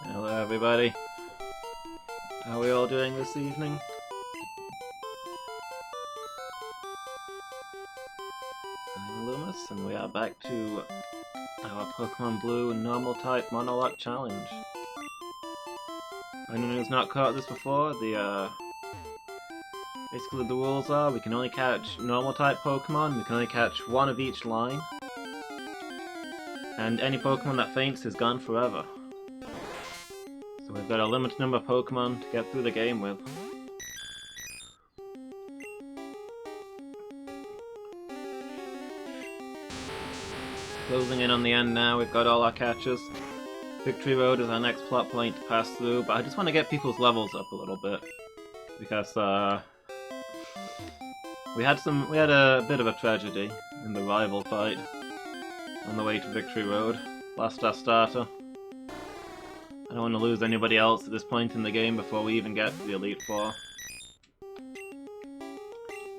Hello everybody. How are we all doing this evening? I'm Loomis, and we are back to our Pokémon Blue Normal Type Monolocke Challenge. For anyone who's not caught this before, basically the rules are we can only catch Normal Type Pokémon, we can only catch one of each line, and any Pokémon that faints is gone forever. So we've got a limited number of Pokémon to get through the game with. Closing in on the end now, we've got all our catches. Victory Road is our next plot point to pass through, but I just want to get people's levels up a little bit. Because, we had a bit of a tragedy in the rival fight on the way to Victory Road. Lost our starter. I don't want to lose anybody else at this point in the game before we even get to the Elite Four.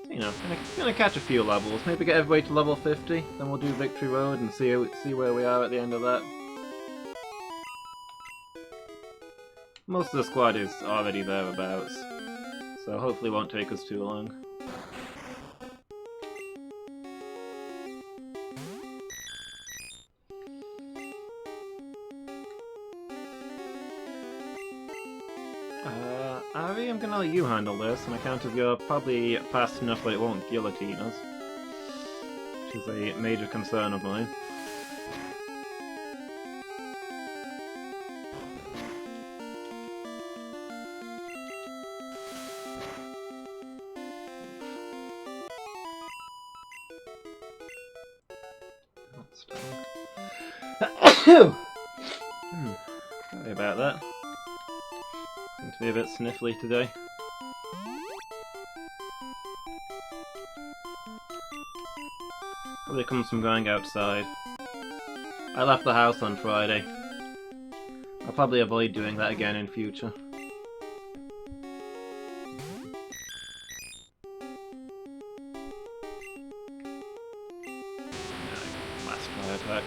So, you know, gonna catch a few levels. Maybe get everybody to level 50, then we'll do Victory Road and see where we are at the end of that. Most of the squad is already thereabouts, so hopefully it won't take us too long. Ari, I'm gonna let you handle this on account of you're probably fast enough that it won't guillotine us, which is a major concern of mine. Sorry about that. Seem to be a bit sniffly today. Probably comes from going outside. I left the house on Friday. I'll probably avoid doing that again in future. Last try attack.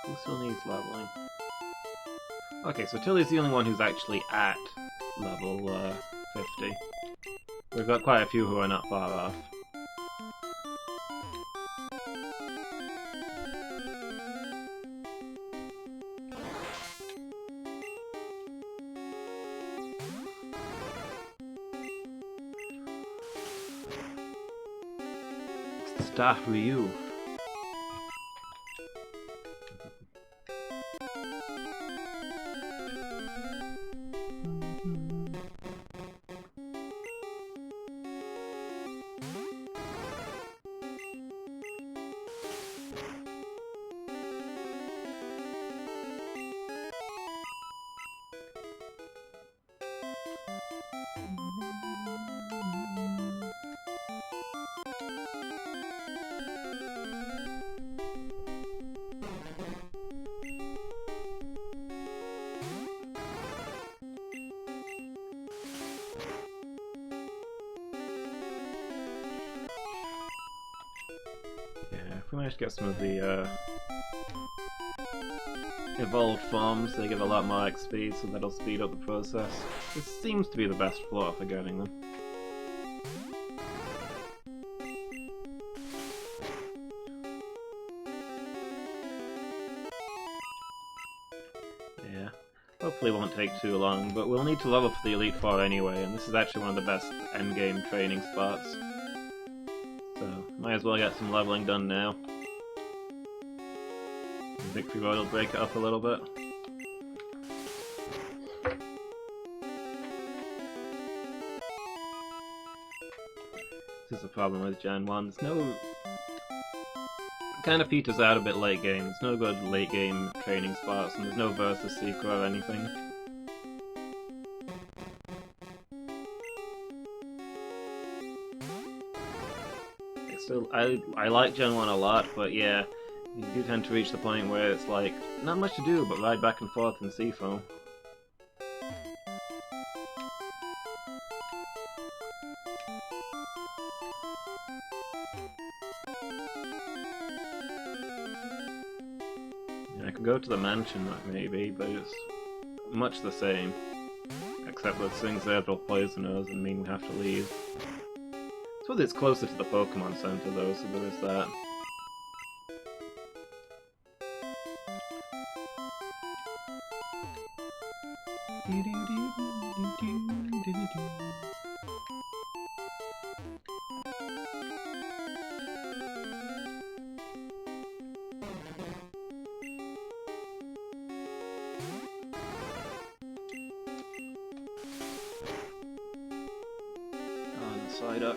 Who still needs leveling? Okay, so Tilly's the only one who's actually at level 50. We've got quite a few who are not far off. Staff Ryu. If we manage to get some of the evolved forms, they give a lot more XP, so that'll speed up the process. This seems to be the best floor for getting them. Yeah, hopefully it won't take too long, but we'll need to level for the Elite Four anyway, and this is actually one of the best endgame training spots. So, might as well get some leveling done now. Victory Road will break it up a little bit. This is the problem with Gen 1. There's no... It kind of peters out a bit late game. There's no good late game training spots, and there's no versus seeker or anything. Still, I like Gen 1 a lot, but yeah, you do tend to reach the point where it's like, not much to do but ride back and forth in Seafoam. Yeah, I could go to the mansion, maybe, but it's much the same. Except that things there will poison us and mean we have to leave. I suppose it's closer to the Pokemon Center though, so there is that. Psyduck.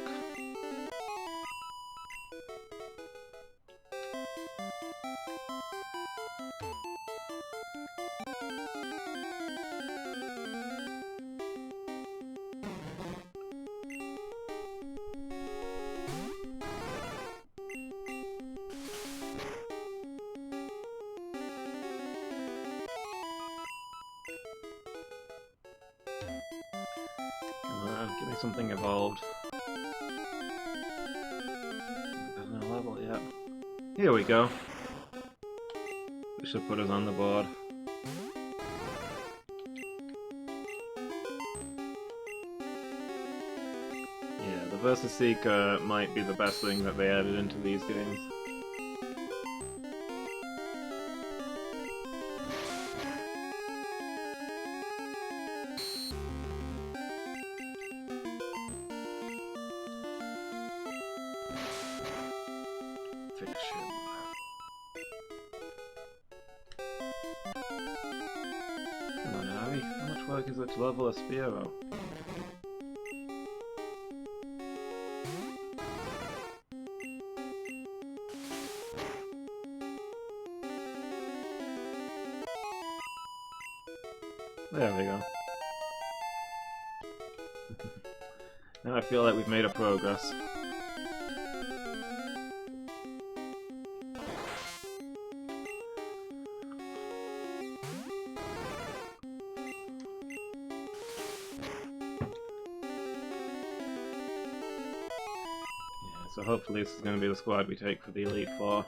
Come on, give me something evolved. Level yet. Here we go. This should put us on the board. Yeah, the Versus Seeker might be the best thing that they added into these games. Finish him. Come on, Harry. How much work is it to level a Spearow? There we go. Now I feel like we've made a progress. So hopefully this is going to be the squad we take for the Elite Four.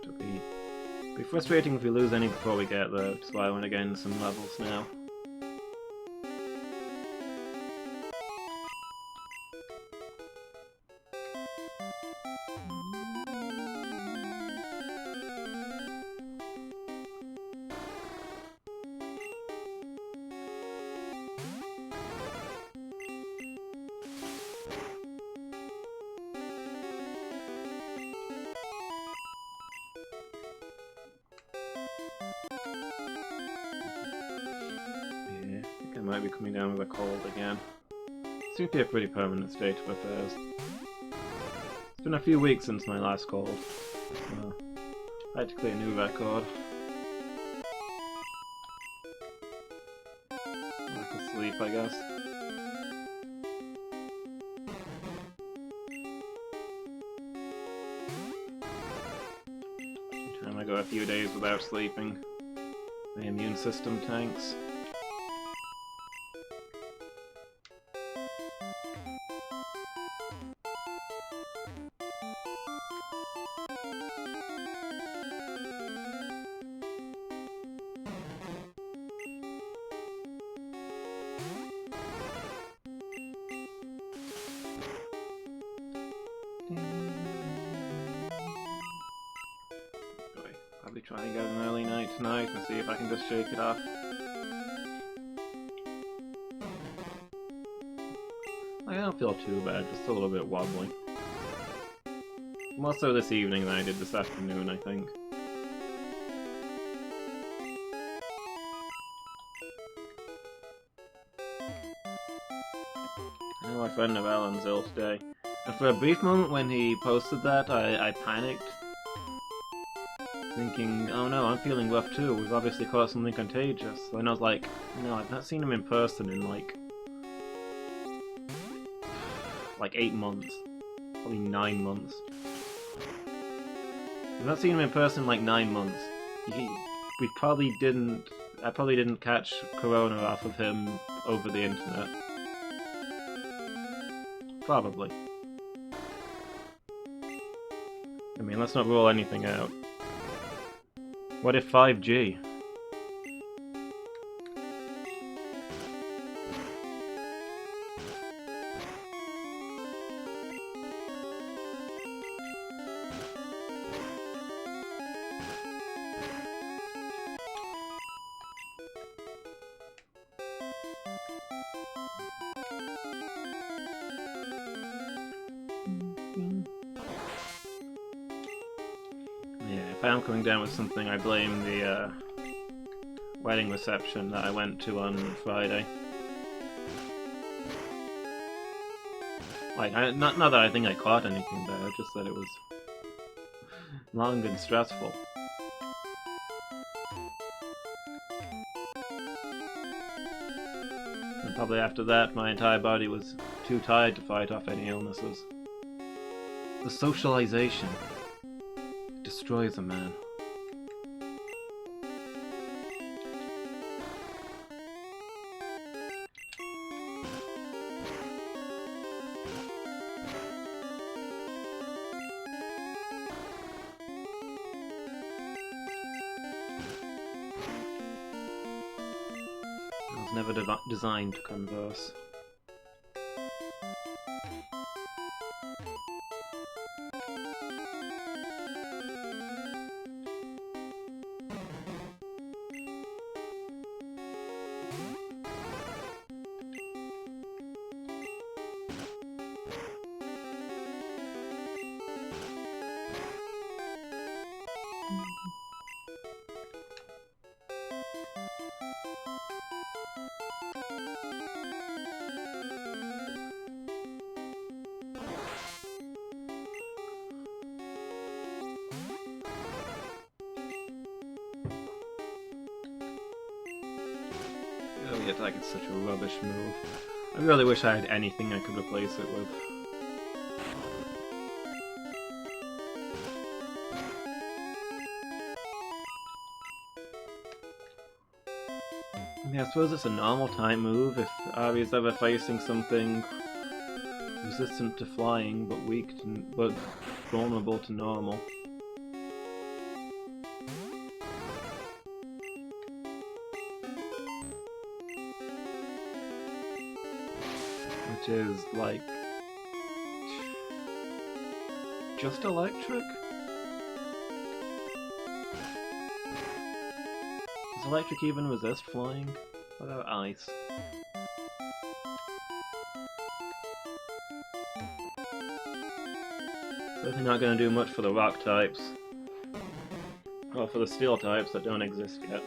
It'll be frustrating if we lose any before we get there, that's why I want to gain some levels now. Might be coming down with a cold again. Seems to be a pretty permanent state of affairs. It's been a few weeks since my last cold, so practically a new record. Lack of sleep, I guess. Every time I go a few days without sleeping, my immune system tanks. Probably try and get an early night tonight and see if I can just shake it off. I don't feel too bad, just a little bit wobbly. More so this evening than I did this afternoon, I think. I know my friend Novellan's ill today. And for a brief moment when he posted that, I panicked. Thinking, oh no, I'm feeling rough too, we've obviously caught something contagious. And I was like, no, I've not seen him in person in like 8 months. Probably 9 months. I've not seen him in person in like 9 months. we probably didn't. I probably didn't catch Corona off of him over the internet. Probably. I mean, let's not rule anything out. What if 5G? If I am coming down with something, I blame the wedding reception that I went to on Friday. Like, not that I think I caught anything there, just that it was long and stressful. And probably after that, my entire body was too tired to fight off any illnesses. The socialization destroys a man. I was never designed to converse. The attack is such a rubbish move. I really wish I had anything I could replace it with. I mean, I suppose it's a normal type move if Ari's ever facing something resistant to flying but but vulnerable to normal. Which is, like, just electric? Does electric even resist flying without ice? Certainly not going to do much for the rock types. Or for the steel types that don't exist yet.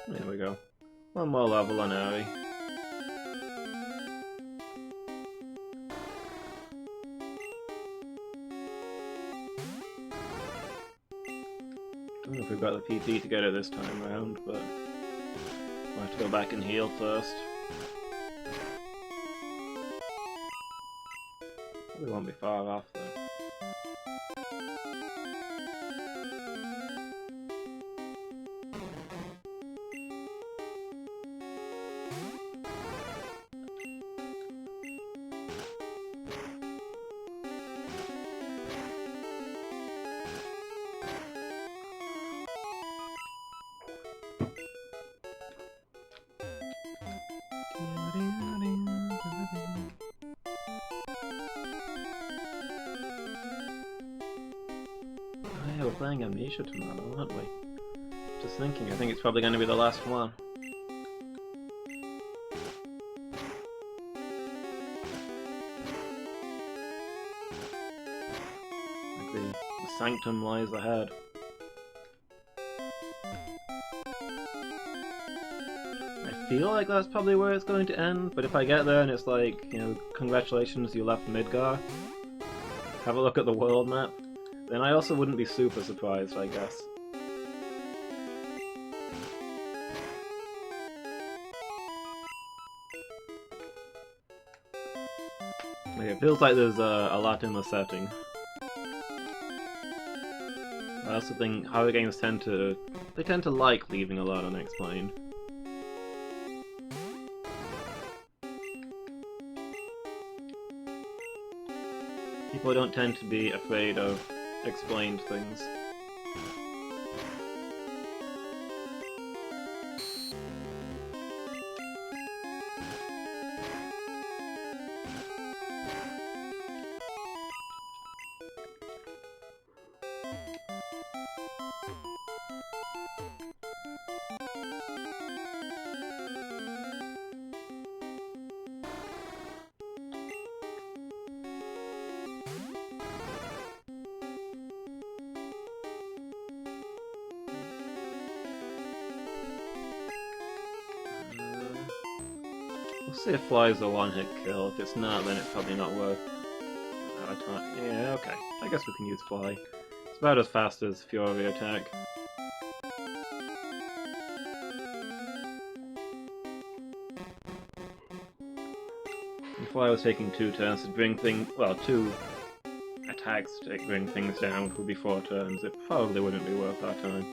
There we go. One more level on Ari. Don't know if we've got the PT to get her this time around, but I'll have to go back and heal first. Probably won't be far off though. Yeah, we're playing Amnesia tomorrow, aren't we? Just thinking, I think it's probably going to be the last one. Like the sanctum lies ahead. I feel like that's probably where it's going to end, but if I get there and it's like, you know, congratulations, you left Midgar, have a look at the world map, then I also wouldn't be super surprised, I guess. Like, it feels like there's a lot in the setting. I also think horror games tend to like leaving a lot unexplained. People don't tend to be afraid of explained things. We'll see if Fly's a one-hit kill. If it's not, then it's probably not worth... Yeah, okay. I guess we can use Fly. It's about as fast as Fury attack. If Fly was taking 2 turns to bring things... well, 2 attacks to bring things down, which would be 4 turns, it probably wouldn't be worth our time.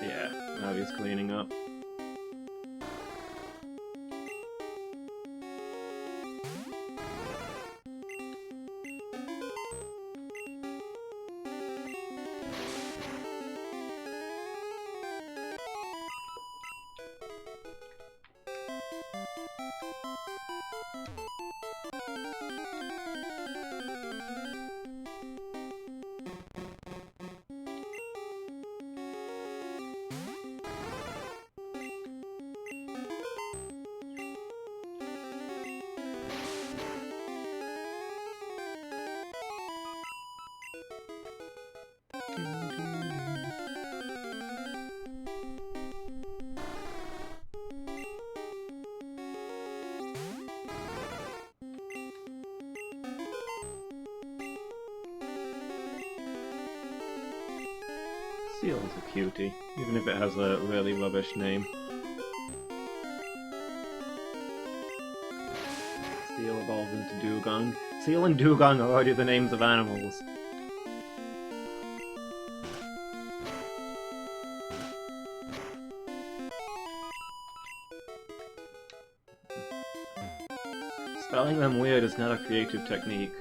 Yeah, now he's cleaning up. Seal's a cutie, even if it has a really rubbish name. Seal evolved into Dugong. Seal and Dugong are already the names of animals. Spelling them weird is not a creative technique.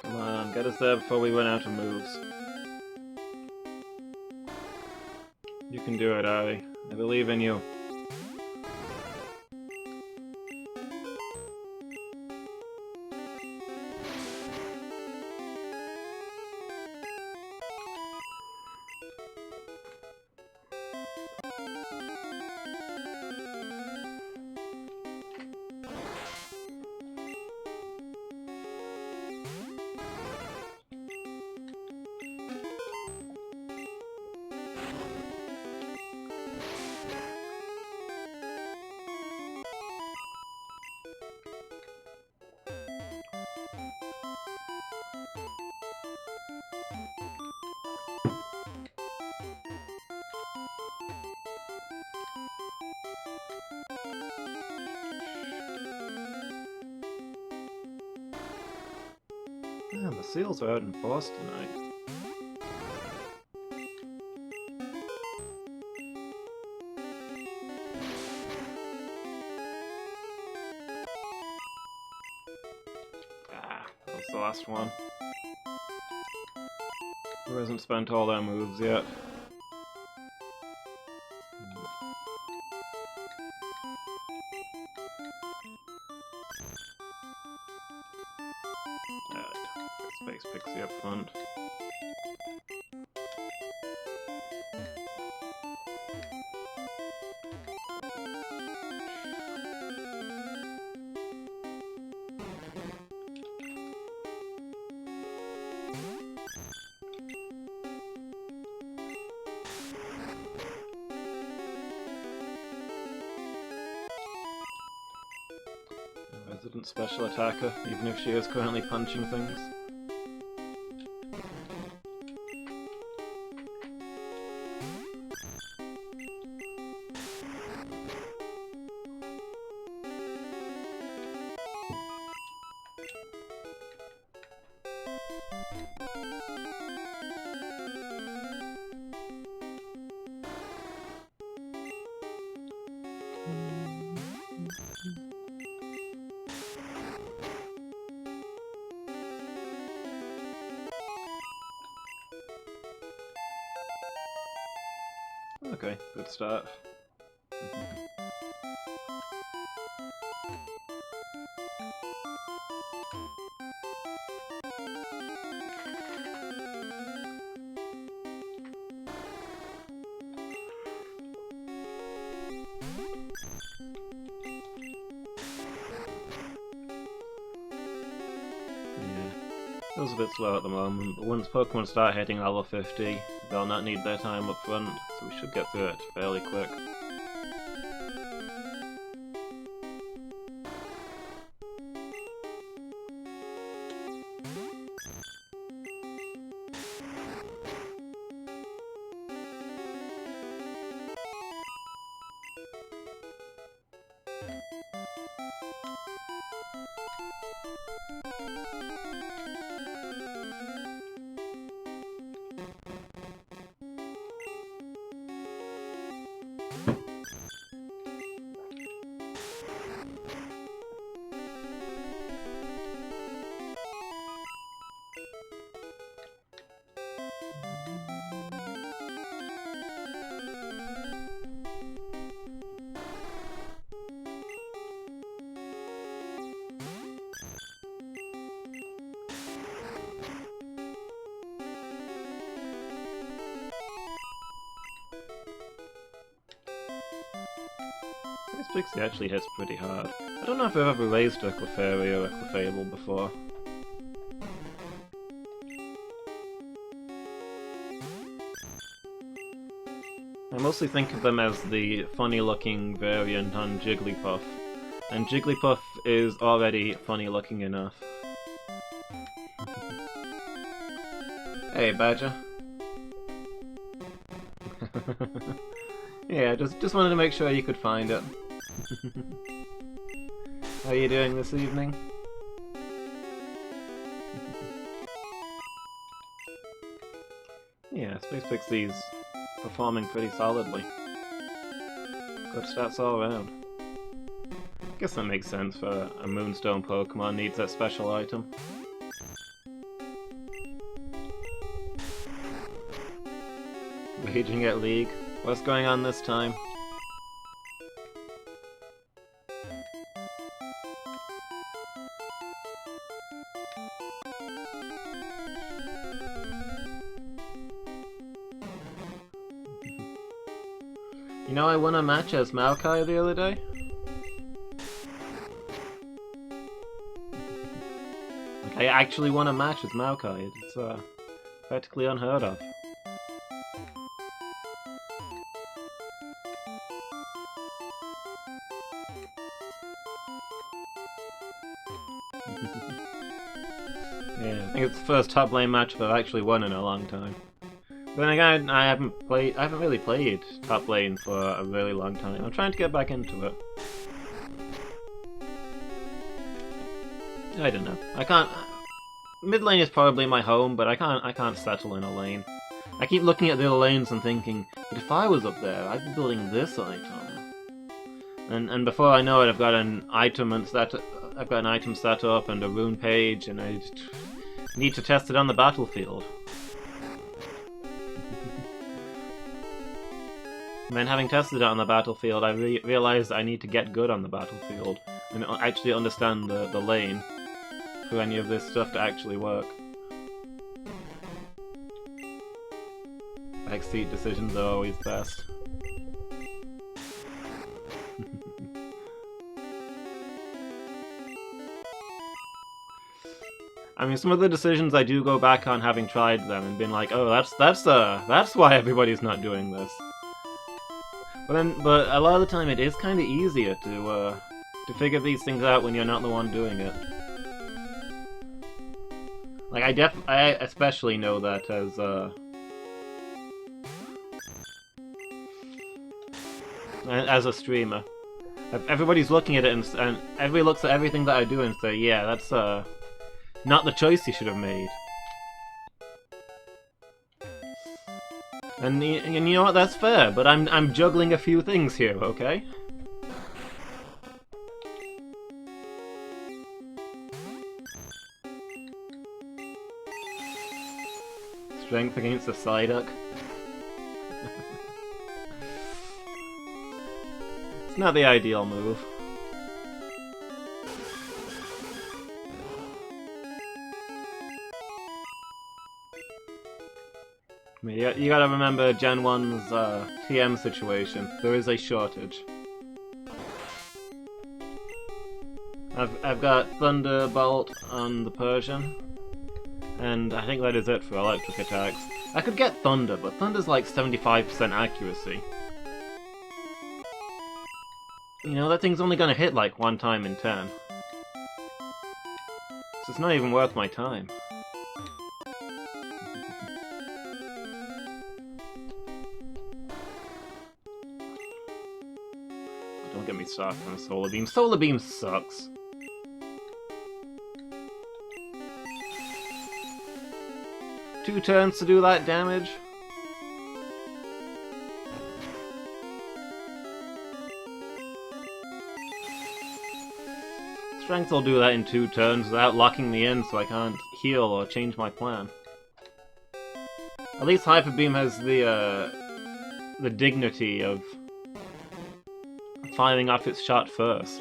Come on, get us there before we run out of moves. You can do it, Ari. I believe in you. Damn, the seals are out in force tonight. Ah, that was the last one. Who hasn't spent all their moves yet? Space Pixie up front. Resident special attacker, even if she is currently punching things. Okay, good start. It was a bit slow at the moment, but once Pokemon start hitting level 50, they'll not need their time up front, so we should get through it fairly quick. This Pixie actually hits pretty hard. I don't know if I've ever raised a Clefairy or a Clefable before. I mostly think of them as the funny-looking variant on Jigglypuff, and Jigglypuff is already funny-looking enough. Hey, Badger. Yeah, just wanted to make sure you could find it. How are you doing this evening? Yeah, Space Pixie's performing pretty solidly. Good stats all around. Guess that makes sense for a Moonstone Pokemon needs that special item. Raging at League. What's going on this time? You know, I won a match as Maokai the other day. Like, I actually won a match as Maokai. It's practically unheard of. Yeah, I think it's the first top lane match I've actually won in a long time. But then again, I haven't really played top lane for a really long time. I'm trying to get back into it. I don't know. I can't. Mid lane is probably my home, but I can't settle in a lane. I keep looking at the other lanes and thinking, but if I was up there, I'd be building this item. And before I know it, I've got an item and I've got an item set up and a rune page, and I need to test it on the battlefield. And then having tested it on the battlefield, I realized I need to get good on the battlefield and actually understand the lane for any of this stuff to actually work. Backseat decisions are always best. I mean, some of the decisions I do go back on having tried them and been like, oh, that's why everybody's not doing this. But a lot of the time it is kind of easier to figure these things out when you're not the one doing it. Like I especially know that as a streamer. Everybody's looking at it and everybody looks at everything that I do and say, yeah, that's not the choice you should have made. And you know what, that's fair, but I'm juggling a few things here, okay? Strength against a Psyduck. It's not the ideal move. You gotta remember Gen 1's TM situation. There is a shortage. I've got Thunderbolt on the Persian, and I think that is it for electric attacks. I could get Thunder, but Thunder's like 75% accuracy. You know, that thing's only gonna hit like one time in 10. So it's not even worth my time. Don't get me started on Solar Beam. Solar Beam sucks. Two turns to do that damage? Strength will do that in 2 turns without locking me in, so I can't heal or change my plan. At least Hyper Beam has the dignity of firing off its shot first.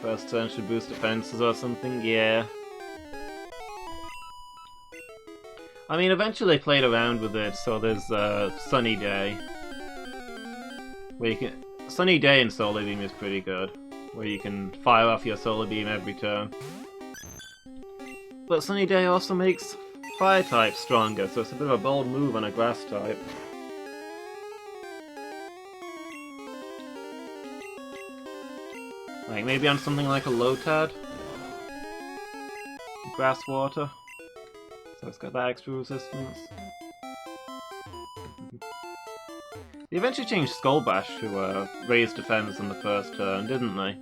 First turn should boost defenses or something, yeah. I mean, eventually I played around with it, so there's Sunny Day. Where you can... Sunny Day in Solar Beam is pretty good, where you can fire off your Solar Beam every turn. But Sunny Day also makes Fire type stronger, so it's a bit of a bold move on a Grass type. Like maybe on something like a Lotad? Grass Water. So it's got that extra resistance. They eventually changed Skull Bash to raise defense on the first turn, didn't they?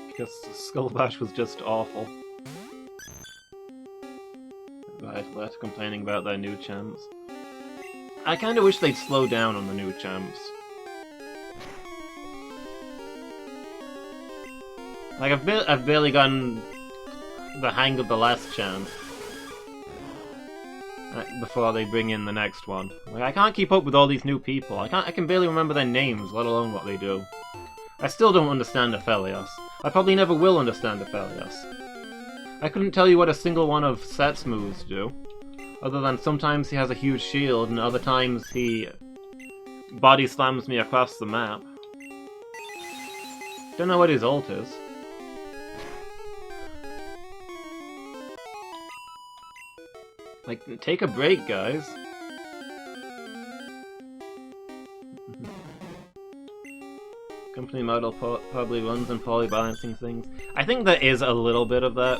Because Skull Bash was just awful. Right, less complaining about their new champs. I kinda wish they'd slow down on the new champs. Like, I've barely gotten the hang of the last champ before they bring in the next one. Like, I can't keep up with all these new people. I can barely remember their names, let alone what they do. I still don't understand Aphelios. I probably never will understand Aphelios. I couldn't tell you what a single one of Set's moves do, other than sometimes he has a huge shield and other times he body slams me across the map. Don't know what his ult is. Like, take a break, guys. Company model probably runs on poorly balancing things. I think there is a little bit of that.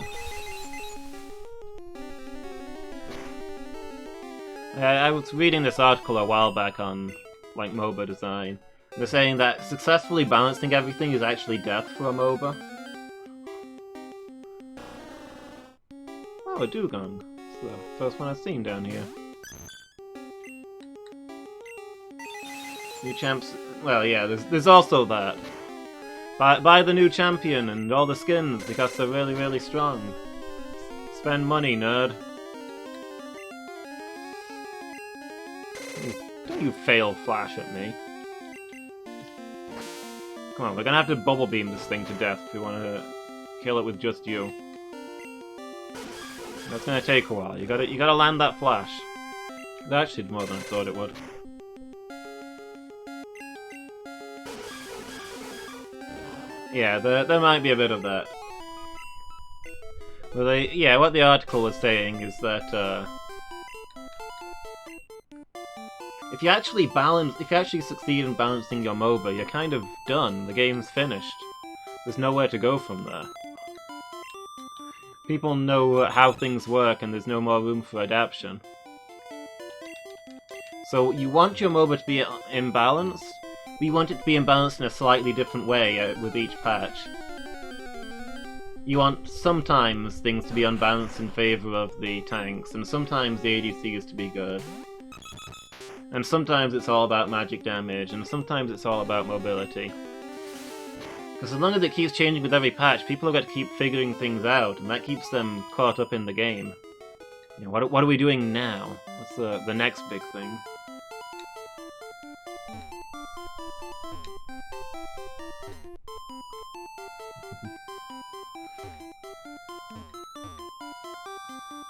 I was reading this article a while back on, like, MOBA design. They're saying that successfully balancing everything is actually death for a MOBA. Oh, a Dugong. It's the first one I've seen down here. New champs... Well, yeah, there's also that. Buy the new champion and all the skins, because they're really, really strong. Spend money, nerd. Don't you fail flash at me. Come on, we're gonna have to bubble beam this thing to death if we want to kill it with just you. That's gonna take a while. You gotta land that flash. That actually did more than I thought it would. Yeah, there might be a bit of that. But what the article was saying is that if you actually succeed in balancing your MOBA, you're kind of done. The game's finished. There's nowhere to go from there. People know how things work, and there's no more room for adaptation. So you want your MOBA to be imbalanced. We want it to be imbalanced in a slightly different way with each patch. You want sometimes things to be unbalanced in favor of the tanks, and sometimes the ADCs to be good. And sometimes it's all about magic damage, and sometimes it's all about mobility. Because as long as it keeps changing with every patch, people have got to keep figuring things out, and that keeps them caught up in the game. You know, what are we doing now? What's the next big thing?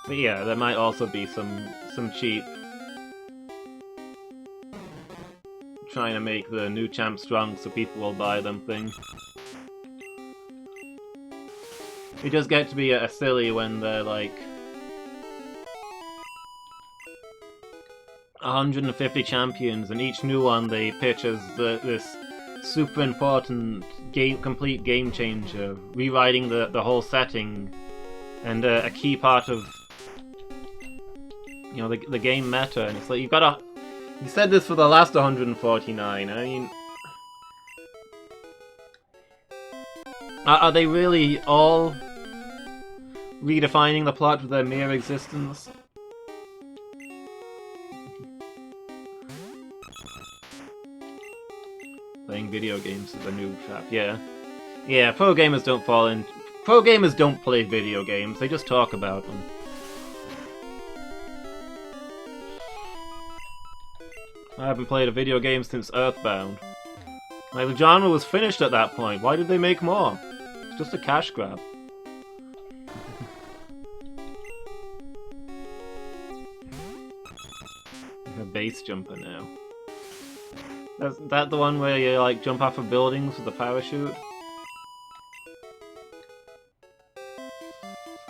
But yeah, there might also be some cheap trying to make the new champ strong so people will buy them thing. It does get to be a silly when they're like 150 champions, and each new one they pitch as this super important complete game changer, rewriting the whole setting, and a key part of the game meta. And it's like you've got to. You said this for the last 149. I mean, are they really all redefining the plot with their mere existence? Playing video games is a noob trap. Yeah. Pro gamers don't fall in. Pro gamers don't play video games. They just talk about them. I haven't played a video game since Earthbound. Like, the genre was finished at that point. Why did they make more? It's just a cash grab. A base jumper now. Is that the one where you like jump off of buildings with a parachute?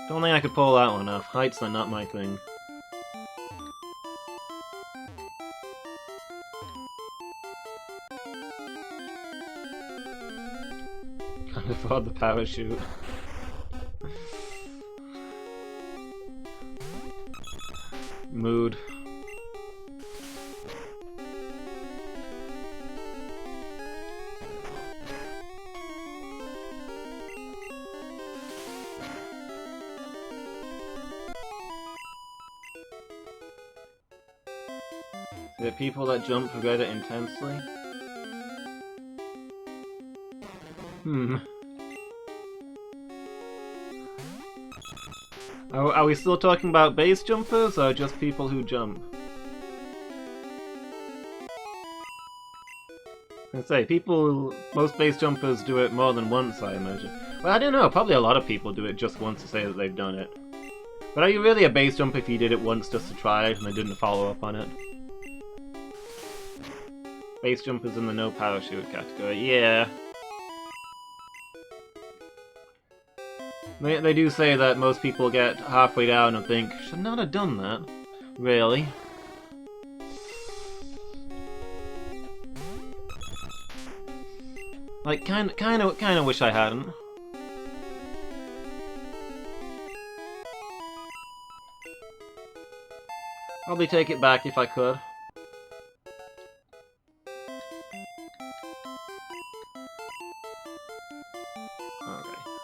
Don't think I could pull that one off. Heights are not my thing. Can't afford the parachute. Mood. The people that jump regret it intensely? Are we still talking about base jumpers, or just people who jump? I was gonna say, most base jumpers do it more than once, I imagine. Well, I don't know, probably a lot of people do it just once to say that they've done it. But are you really a base jumper if you did it once just to try it and then didn't follow up on it? Base jumpers in the no parachute category, yeah. They do say that most people get halfway down and think, should not have done that. Really? Like, kind of wish I hadn't. Probably take it back if I could.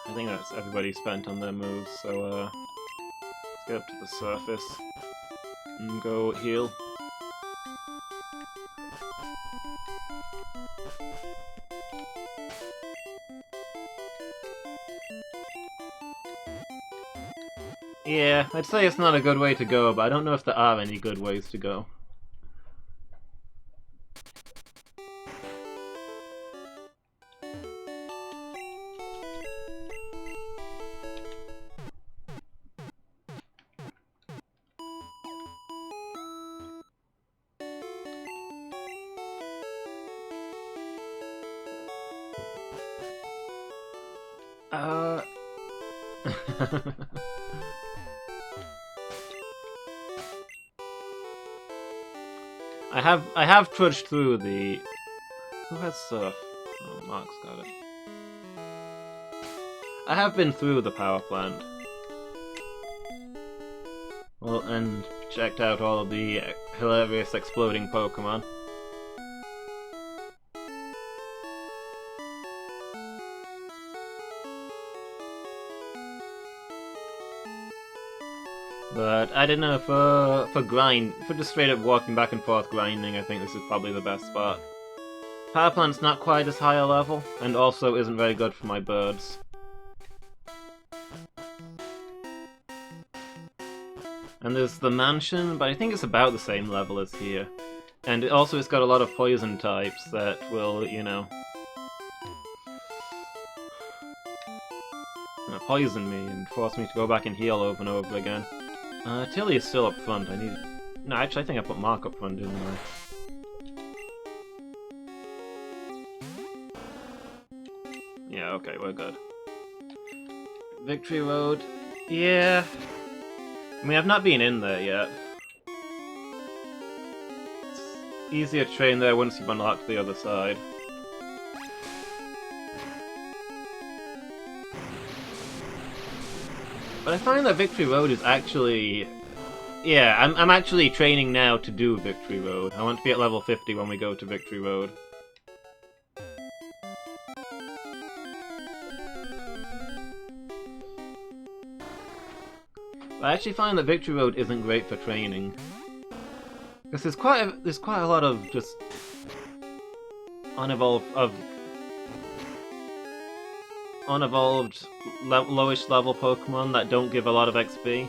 I think that's everybody spent on their moves, so let's get up to the surface and go heal. Yeah, I'd say it's not a good way to go, but I don't know if there are any good ways to go. I have trudged through the... Who has surf? Oh, Mark's got it. I have been through the power plant. Well, and checked out all of the hilarious exploding Pokémon. But I don't know, for just straight up walking back and forth grinding, I think this is probably the best spot. Power plant's not quite as high a level, and also isn't very good for my birds. And there's the mansion, but I think it's about the same level as here. And also it's got a lot of poison types that will, you know... poison me and force me to go back and heal over and over again. Tilly is still up front. I need... No, actually, I think I put Mark up front, didn't I? Yeah, okay, we're good. Victory Road. Yeah. I mean, I've not been in there yet. It's easier to train there once you've unlocked the other side. But I find that Victory Road is actually... Yeah, I'm actually training now to do Victory Road. I want to be at level 50 when we go to Victory Road. But I actually find that Victory Road isn't great for training. Because there's quite a lot of just... unevolved lowish level Pokemon that don't give a lot of XP.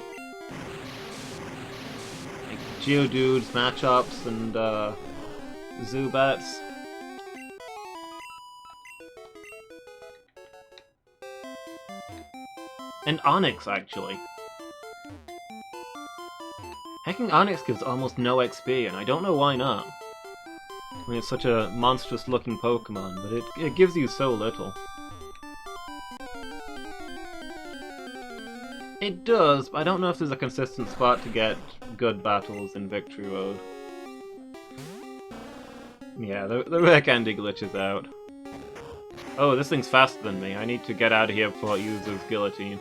Like Geodudes, Machops, and Zubats. And Onix, actually. Hacking Onix gives almost no XP, and I don't know why not. I mean, it's such a monstrous looking Pokemon, but it gives you so little. It does, but I don't know if there's a consistent spot to get good battles in Victory Road. Yeah, the rare candy glitches out. Oh, this thing's faster than me. I need to get out of here before it uses Guillotine.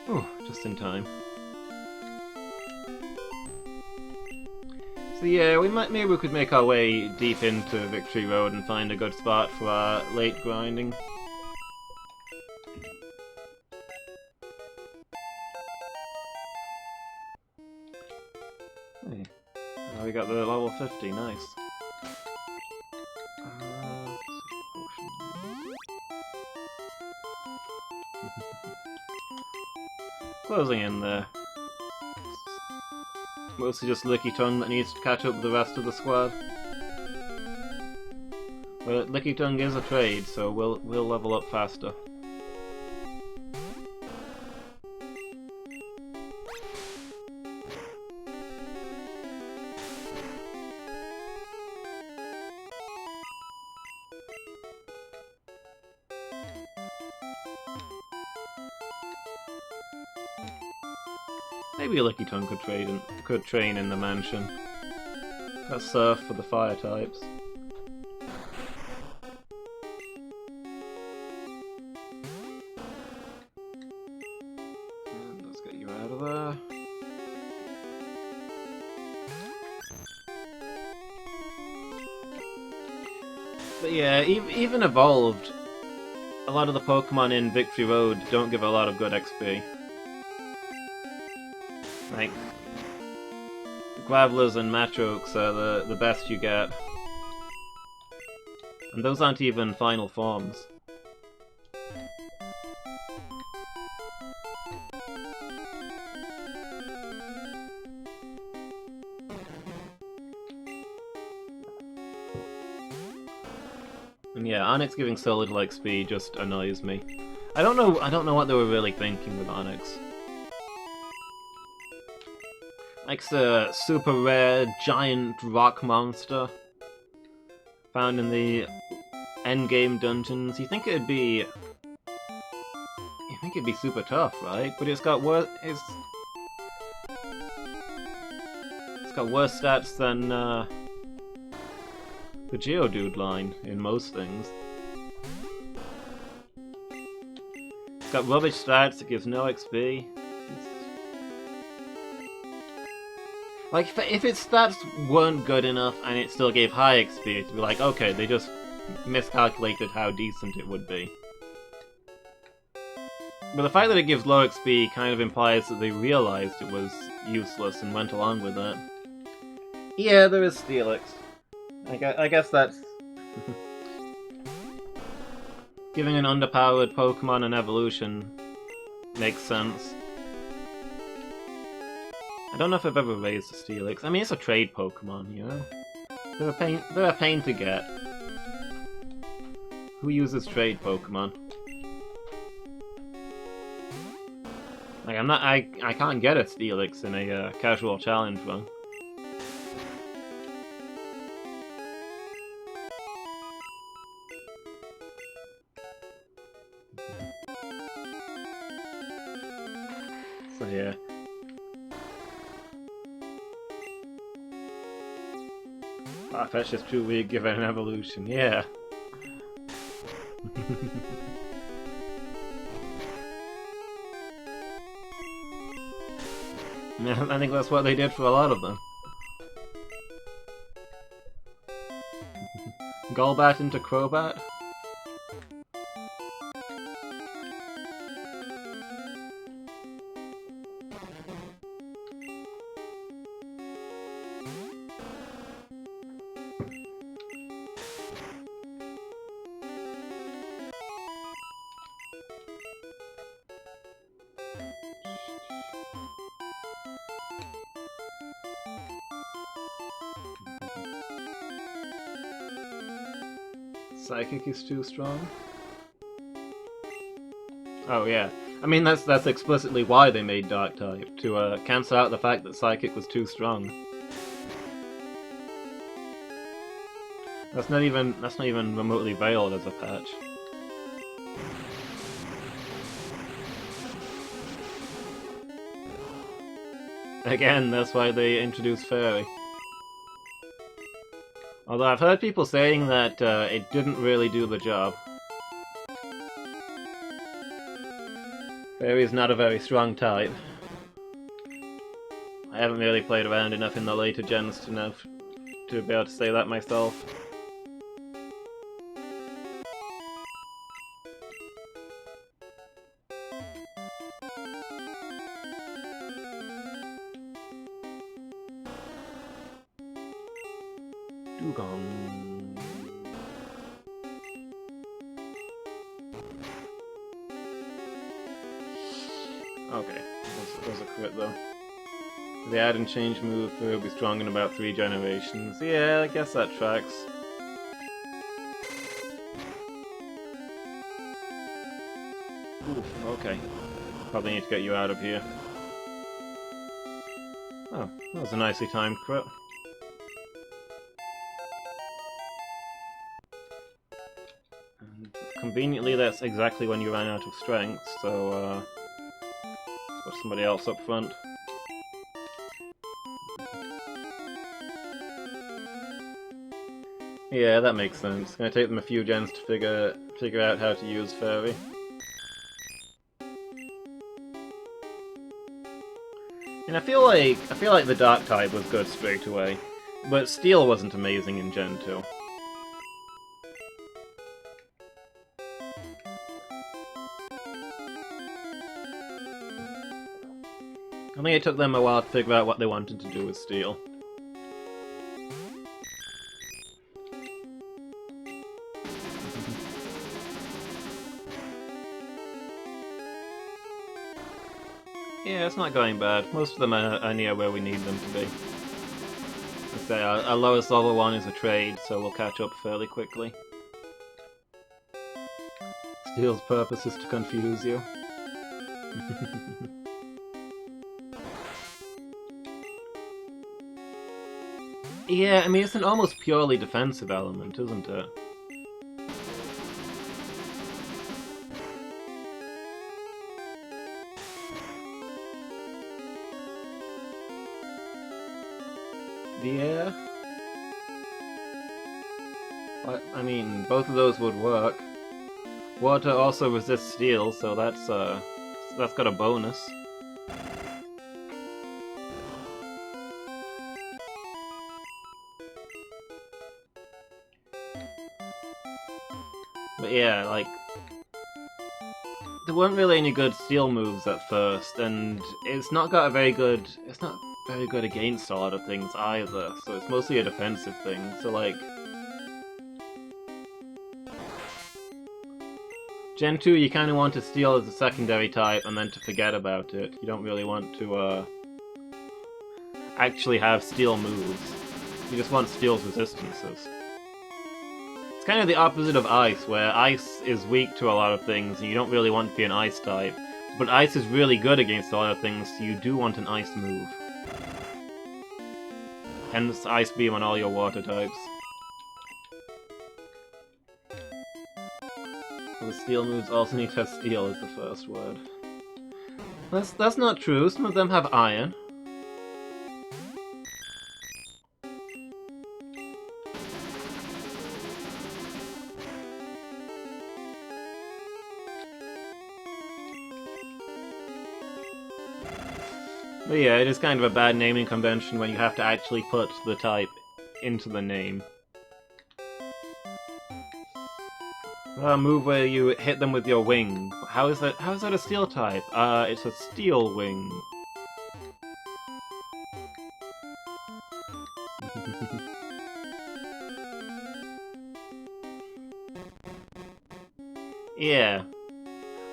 Oh, just in time. So yeah, maybe we could make our way deep into Victory Road and find a good spot for our late grinding. Hey, now we got the level 50, nice. Closing in there. Mostly just Licky Tongue that needs to catch up with the rest of the squad. But Licky Tongue is a trade, so we'll level up faster. Maybe Licky Tongue could train in the mansion. That's Surf for the fire types. And let's get you out of there. But yeah, even evolved, a lot of the Pokemon in Victory Road don't give a lot of good XP. Like, Gravelers and Matrox are the best you get. And those aren't even final forms. And yeah, Onyx giving Solid-like speed just annoys me. I don't know what they were really thinking with Onyx. Onyx, a super rare giant rock monster found in the endgame dungeons. You think it'd be super tough, right? But it's got worse stats than the Geodude line in most things. It's got rubbish stats, it gives no XP. Like, if its stats weren't good enough and it still gave high XP, it'd be like, okay, they just miscalculated how decent it would be. But the fact that it gives low XP kind of implies that they realized it was useless and went along with it. Yeah, there is Steelix. I guess that's... Giving an underpowered Pokemon an evolution makes sense. I don't know if I've ever raised a Steelix. I mean, it's a trade Pokemon, you know? They're a pain to get. Who uses trade Pokemon? Like, I can't get a Steelix in a casual challenge run. So yeah. Farfetch'd is too weak, give it an evolution, yeah. I think that's what they did for a lot of them. Golbat into Crobat? Psychic is too strong? Oh yeah. I mean, that's explicitly why they made Dark-type, to cancel out the fact that Psychic was too strong. That's not even remotely veiled as a patch. Again, that's why they introduced Fairy. Although I've heard people saying that it didn't really do the job. Fairy is not a very strong type. I haven't really played around enough in the later gens to know to be able to say that myself. Dugong. Okay, that was a crit though. The add and change move will be strong in about 3 generations. Yeah, I guess that tracks. Oof, okay. Probably need to get you out of here. Oh, that was a nicely timed crit. And conveniently, that's exactly when you ran out of strength, so let's put somebody else up front. Yeah, that makes sense. It's gonna take them a few gens to figure out how to use Fairy. And I feel like the Dark type was good straight away, but Steel wasn't amazing in Gen 2. I think it took them a while to figure out what they wanted to do with Steel. Yeah, it's not going bad. Most of them are near where we need them to be. Let's say our lowest level one is a trade, so we'll catch up fairly quickly. Steel's purpose is to confuse you. Yeah, I mean, it's an almost purely defensive element, isn't it? Yeah. I mean, both of those would work. Water also resists steel, so that's got a bonus. But yeah, like, there weren't really any good steel moves at first, and it's not very good against a lot of things either, so it's mostly a defensive thing, so like... Gen 2, you kind of want to Steel as a secondary type and then to forget about it. You don't really want to actually have Steel moves. You just want Steel's resistances. It's kind of the opposite of Ice, where Ice is weak to a lot of things and you don't really want to be an Ice type. But Ice is really good against a lot of things, so you do want an Ice move. Hence Ice Beam on all your water types. The Steel moves also need to have Steel as the first word. That's not true, some of them have Iron. But yeah, it is kind of a bad naming convention when you have to actually put the type into the name. A move where you hit them with your wing. How is that a Steel type? It's a Steel wing. Yeah.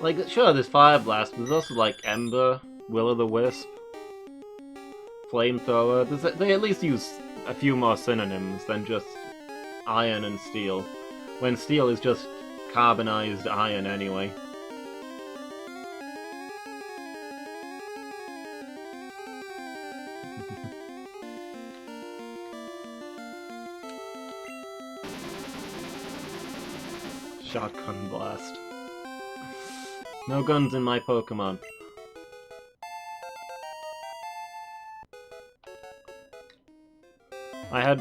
Like, sure, there's Fire Blast, but there's also, like, Ember, Will-o'-the-Wisp, Flamethrower. They at least use a few more synonyms than just Iron and Steel. When Steel is just carbonized iron anyway. Shotgun blast. No guns in my Pokemon.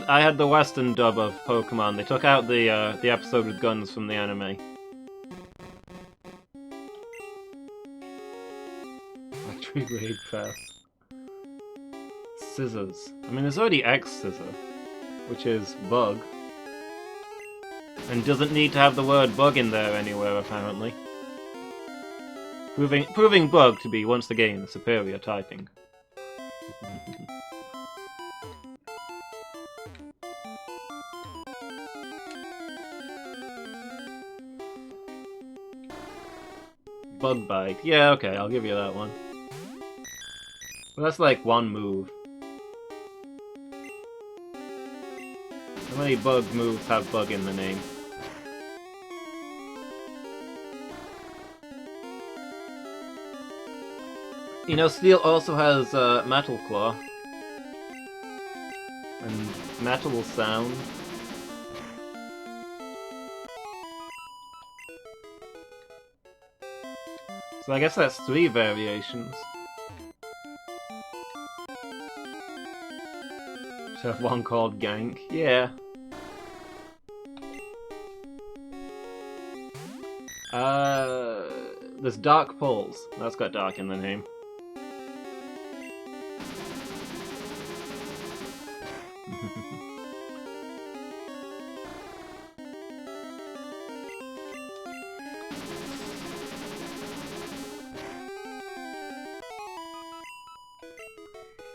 I had the Western dub of Pokemon. They took out the episode with guns from the anime. Factory Raid Pass. Scissors. I mean, there's already X-Scissor, which is Bug. And doesn't need to have the word Bug in there anywhere, apparently. Proving Bug to be, once again, superior typing. Bug Bite. Yeah, okay, I'll give you that one. But that's like one move. How many Bug moves have Bug in the name? You know, Steel also has Metal Claw. And Metal Sound. So I guess that's 3 variations. So have one called Gank. Yeah. There's Dark Pulse. That's got Dark in the name.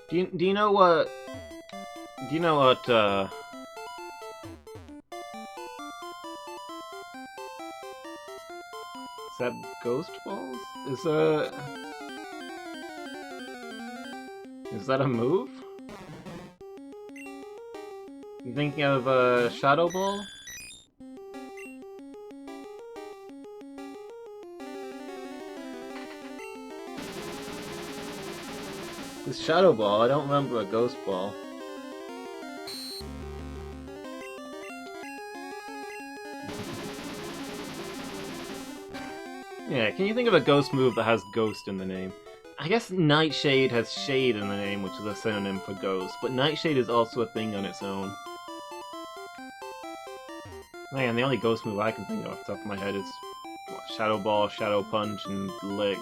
Do you know what... Do you know what, Is that Ghost Balls? Is that a move? You thinking of, Shadow Ball? This Shadow Ball, I don't remember a Ghost Ball. Yeah, can you think of a ghost move that has ghost in the name? I guess Nightshade has shade in the name, which is a synonym for ghost, but Nightshade is also a thing on its own. Man, the only ghost move I can think of off the top of my head is what, Shadow Ball, Shadow Punch, and Lick.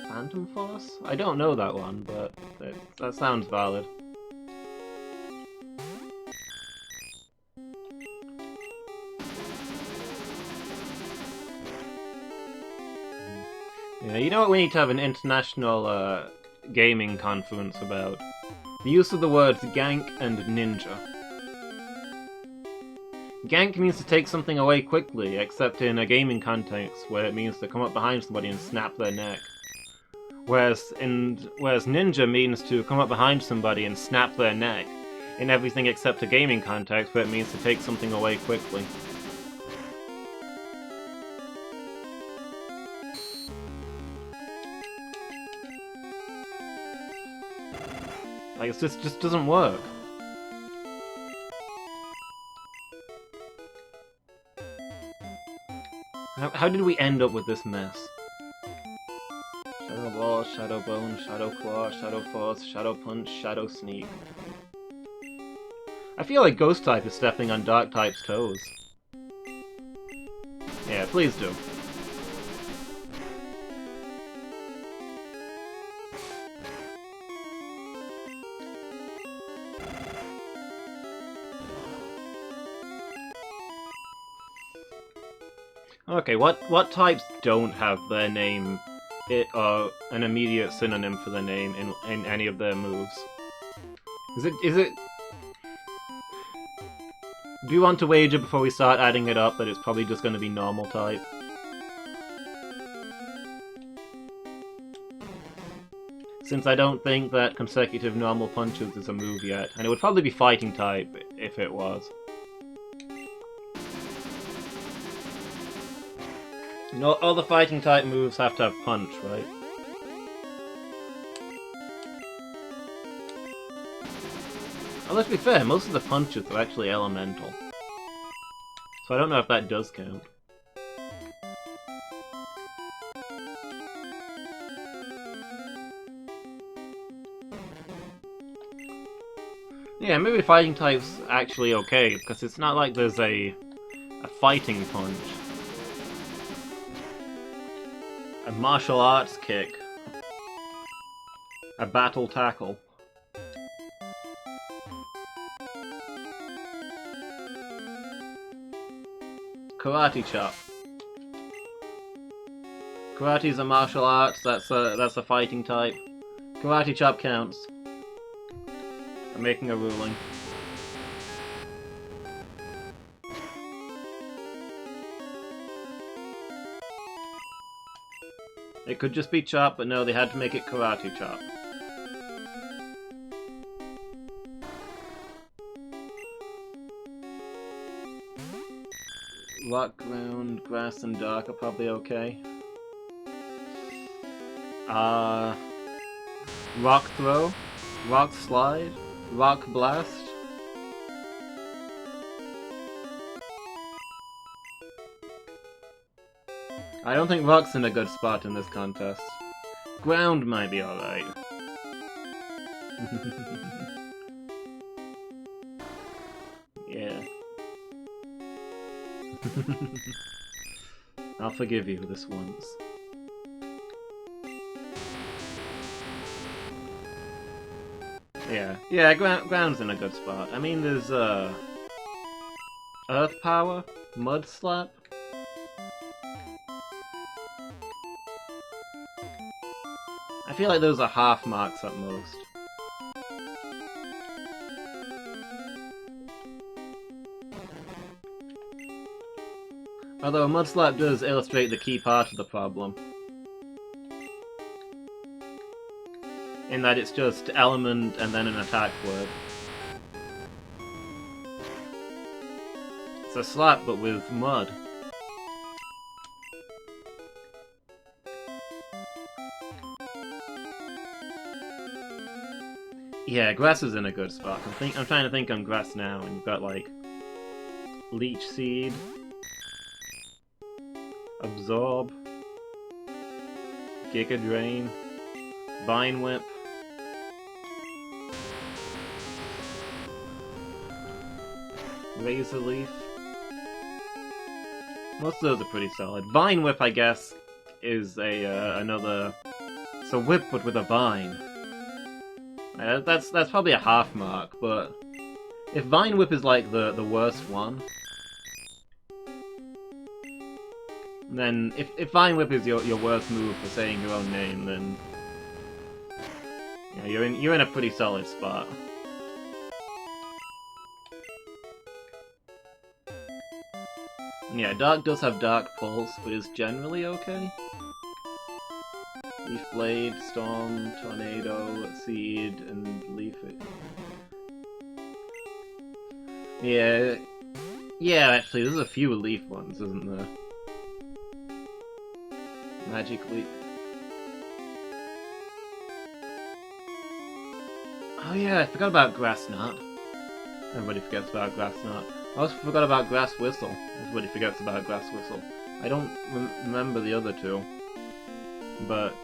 Phantom Force? I don't know that one, but that sounds valid. Yeah, you know what we need to have an international gaming conference about? The use of the words gank and ninja. Gank means to take something away quickly, except in a gaming context where it means to come up behind somebody and snap their neck. Whereas ninja means to come up behind somebody and snap their neck in everything except a gaming context where it means to take something away quickly. Like, it just doesn't work. How did we end up with this mess? Shadow Ball, Shadow Bone, Shadow Claw, Shadow Force, Shadow Punch, Shadow Sneak. I feel like Ghost type is stepping on Dark type's toes. Yeah, please do. Okay, what types don't have their name an immediate synonym for their name in any of their moves? Is it... Do you want to wager before we start adding it up that it's probably just going to be normal type? Since I don't think that consecutive normal punches is a move yet, and it would probably be fighting type if it was. No, all the fighting type moves have to have punch, right? Well, let's be fair, most of the punches are actually elemental. So I don't know if that does count. Yeah, maybe fighting type's actually okay, because it's not like there's a fighting punch. A martial arts kick. A battle tackle. Karate chop. Karate's a martial arts, that's a fighting type. Karate chop counts. I'm making a ruling. It could just be chop, but no, they had to make it karate chop. Rock, ground, grass, and dark are probably okay. Rock throw, rock slide, rock blast. I don't think rock's in a good spot in this contest. Ground might be alright. Yeah. I'll forgive you this once. Yeah, ground's in a good spot. I mean, there's, Earth Power, Mud Slap. feel like those are half marks at most. Although Mudslap does illustrate the key part of the problem. In that it's just element and then an attack word. It's a slap but with mud. Yeah, grass is in a good spot. I'm trying to think on grass now, and you've got like Leech Seed, Absorb, Giga Drain, Vine Whip, Razor Leaf. Most of those are pretty solid. Vine Whip, I guess, is another. It's a whip but with a vine. That's probably a half mark, but if Vine Whip is like the worst one, then if Vine Whip is your worst move for saying your own name, then yeah, you're in a pretty solid spot. And yeah, Dark does have Dark Pulse, but is generally okay. Leaf Blade, Storm, Tornado, Seed, and Leaf. Yeah, actually, there's a few Leaf ones, isn't there? Magic Leaf. Oh yeah, I forgot about Grass Knot. Everybody forgets about Grass Knot. I also forgot about Grass Whistle. Everybody forgets about Grass Whistle. I don't remember the other two. But,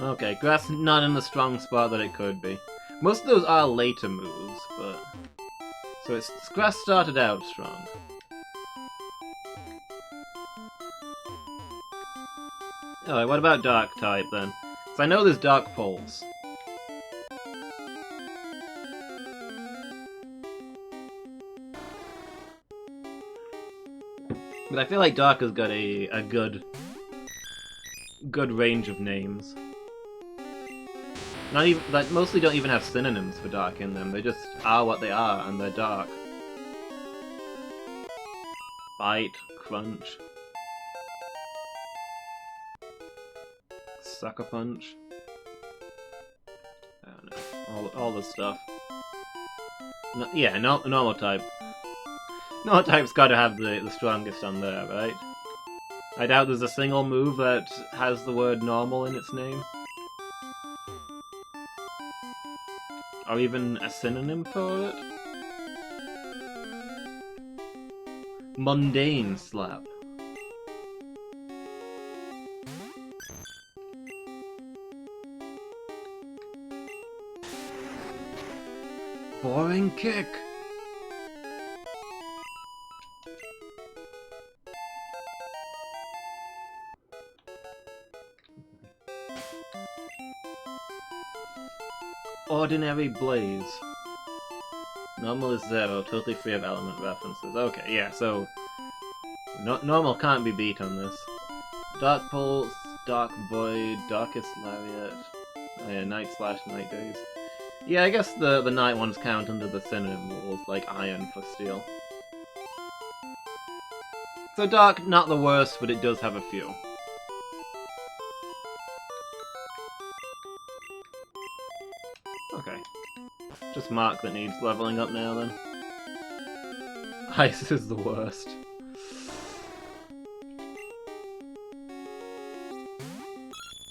Okay, Grass not in the strong spot that it could be. Most of those are later moves, but... So Grass started out strong. Alright, what about Dark type then? Because I know there's Dark Pulse. But I feel like Dark has got a good range of names. Not even like mostly don't even have synonyms for Dark in them. They just are what they are, and they're Dark. Bite, Crunch, Sucker Punch. I don't know, all this stuff. No, yeah, normal type. Normal type's got to have the strongest on there, right? I doubt there's a single move that has the word normal in its name. Or even a synonym for it. Mundane Slap. Boring Kick. Ordinary Blaze. Normal is 0, totally free of element references. Okay, yeah, so... normal can't be beat on this. Dark Pulse, Dark Void, Darkest Lariat... Oh yeah, Night Slash, Night Days. Yeah, I guess the night ones count under the synonym rules, like Iron for Steel. So Dark, not the worst, but it does have a few. Okay. Just Mark that needs leveling up now, then. Ice is the worst.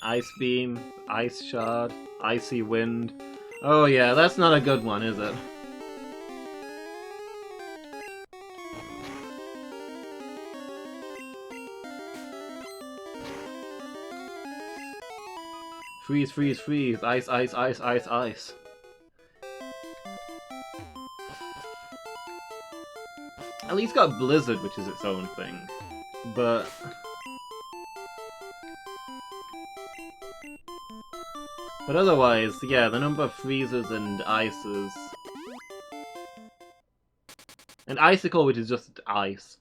Ice Beam, Ice Shard, Icy Wind. Oh yeah, that's not a good one, is it? Freeze, freeze, freeze, ice, ice, ice, ice, ice. At least got Blizzard, which is its own thing. But... otherwise, yeah, the number of freezes and ices And Icicle, which is just ice.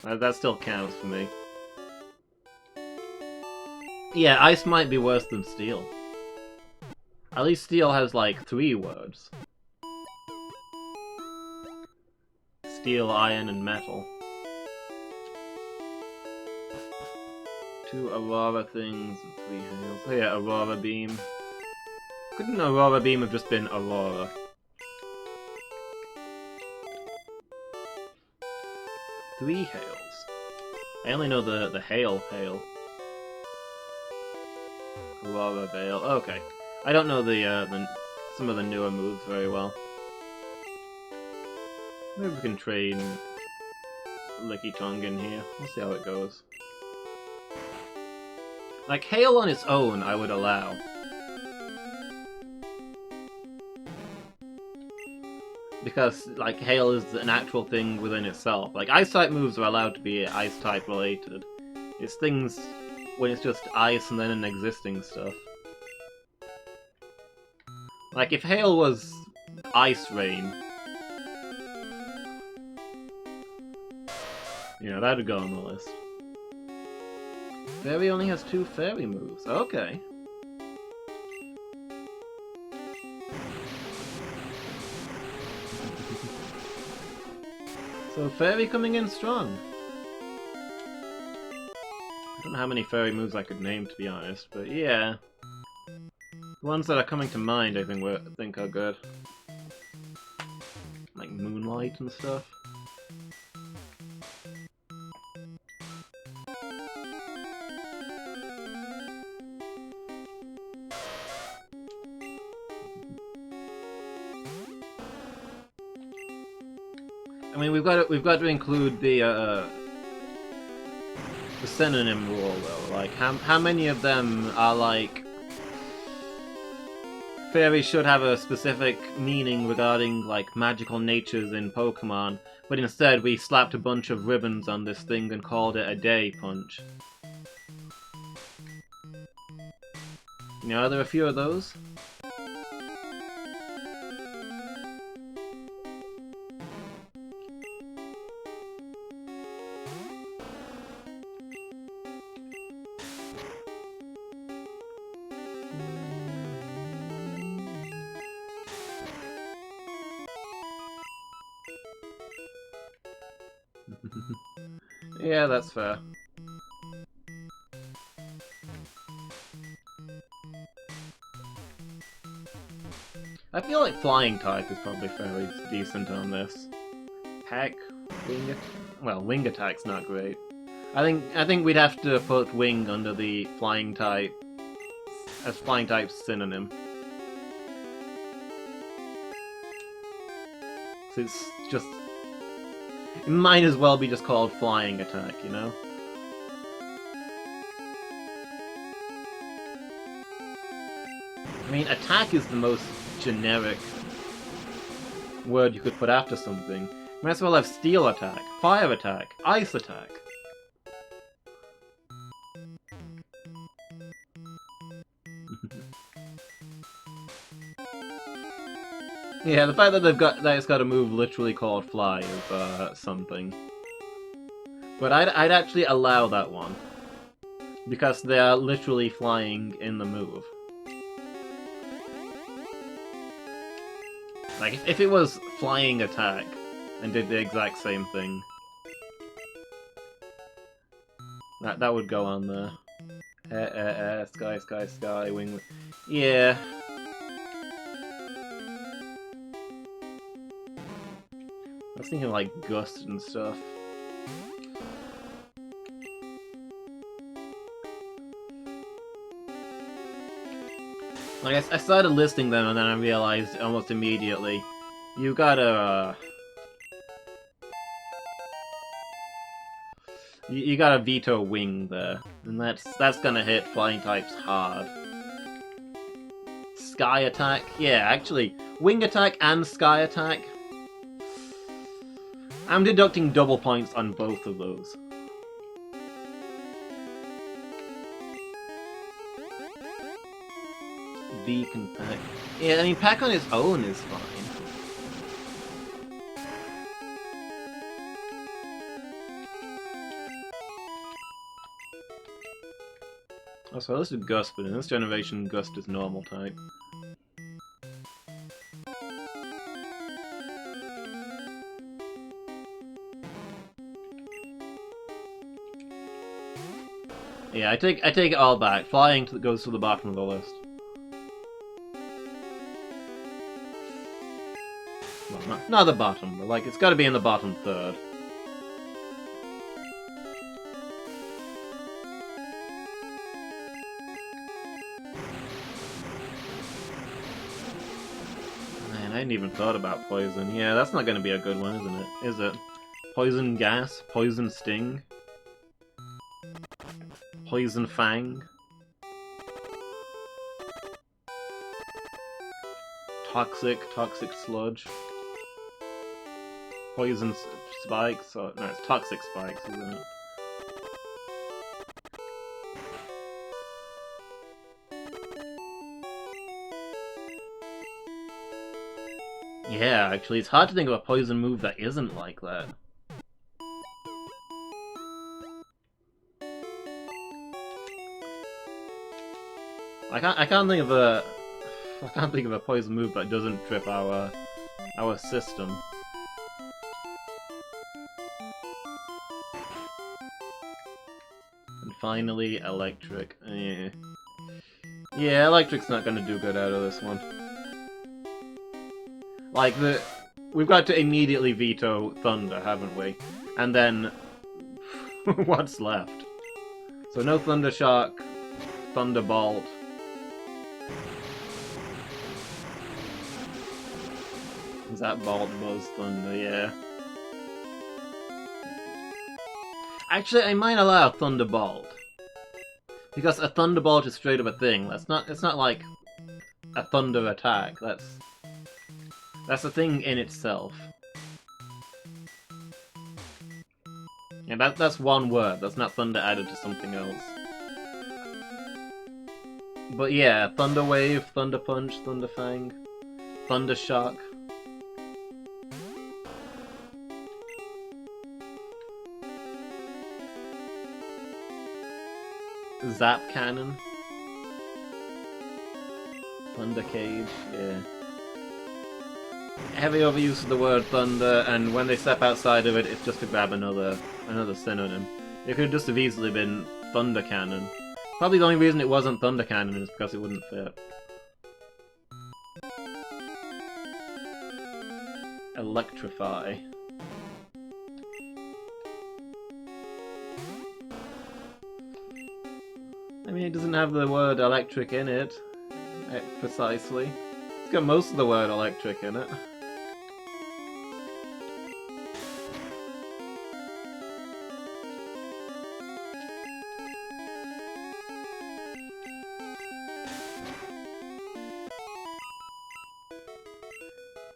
That still counts for me. Yeah, ice might be worse than steel. At least steel has like 3 words. Steel, iron, and metal. 2 Aurora things and 3 hails. Oh yeah, Aurora Beam. Couldn't Aurora Beam have just been Aurora? Three hails. I only know the hail. Aurora Veil. Okay. I don't know the some of the newer moves very well. Maybe we can train Licky Tongue in here. We'll see how it goes. Like, hail on its own, I would allow. Because, like, hail is an actual thing within itself. Like, ice-type moves are allowed to be ice-type related. It's things when it's just ice and then an existing stuff. Like, if hail was ice rain, yeah, that'd go on the list. Fairy only has 2 fairy moves. Okay. So fairy coming in strong. I don't know how many fairy moves I could name, to be honest, but yeah. The ones that are coming to mind, I think are good. Like Moonlight and stuff. I mean, we've got to include the synonym rule though. Like, how many of them are like fairies should have a specific meaning regarding like magical natures in Pokemon, but instead we slapped a bunch of ribbons on this thing and called it a day punch. You know, are there a few of those? Yeah, that's fair. I feel like Flying type is probably fairly decent on this. Peck, Wing, well, Wing Attack's not great. I think we'd have to put Wing under the Flying type as Flying type's synonym. So it's just, it might as well be just called Flying Attack, you know? I mean, attack is the most generic word you could put after something. You might as well have Steel Attack, Fire Attack, Ice Attack. Yeah, the fact that it's got a move literally called Fly is something. But I'd actually allow that one. Because they are literally flying in the move. Like, if it was Flying Attack and did the exact same thing, that would go on there. Sky, wing... Yeah. I was thinking, like, Gust and stuff. Like, I started listing them and then I realized almost immediately, you gotta, you gotta veto Wing there, and that's gonna hit Flying types hard. Sky Attack? Yeah, actually, Wing Attack and Sky Attack. I'm deducting double points on both of those. Beak and Peck. Yeah, I mean, Peck on its own is fine. Also, this is Gust, but in this generation, Gust is normal type. Yeah, I take it all back. Flying goes to the bottom of the list. Well, not the bottom, but like it's got to be in the bottom third. Man, I hadn't even thought about poison. Yeah, that's not going to be a good one, isn't it? Is it? Poison gas, poison sting. Poison Fang. Toxic Sludge. Poison Spikes. Oh, no, it's Toxic Spikes, isn't it? Yeah, actually, it's hard to think of a poison move that isn't like that. I can't think of a poison move that doesn't trip our system. And finally, electric. Yeah, electric's not gonna do good out of this one. Like we've got to immediately veto thunder, haven't we? And then what's left? So no thunder shock, thunderbolt. Is that Bolt Buzz Thunder? Yeah. Actually, I might allow Thunderbolt. Because a Thunderbolt is straight up a thing. It's not like a thunder attack. That's a thing in itself. And that's one word. That's not thunder added to something else. But yeah, Thunder Wave, Thunder Punch, Thunder Fang, Thunder Shock. Zap Cannon. Thunder Cage, yeah. Heavy overuse of the word thunder, and when they step outside of it, it's just to grab another synonym. It could just have easily been Thunder Cannon. Probably the only reason it wasn't Thunder Cannon is because it wouldn't fit. Electrify. I mean, it doesn't have the word electric in it, precisely. It's got most of the word electric in it.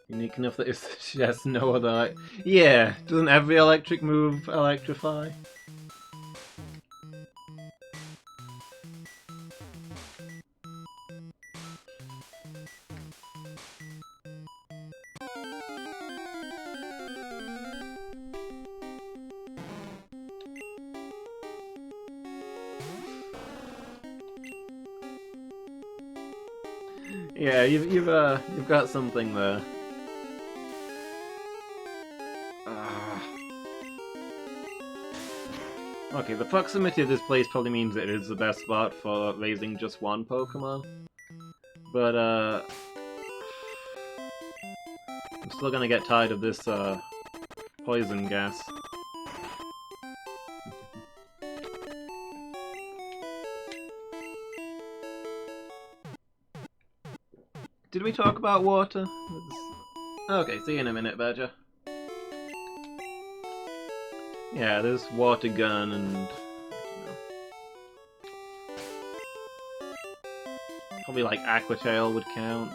Unique enough that it suggests no other... Yeah, doesn't every electric move electrify? Yeah, you've got something there. Okay, the proximity of this place probably means it is the best spot for raising just one Pokemon. But, I'm still gonna get tired of this, poison gas. Did we talk about water? Okay, see you in a minute, Badger. Yeah, there's water gun and... you know, probably like Aqua Tail would count.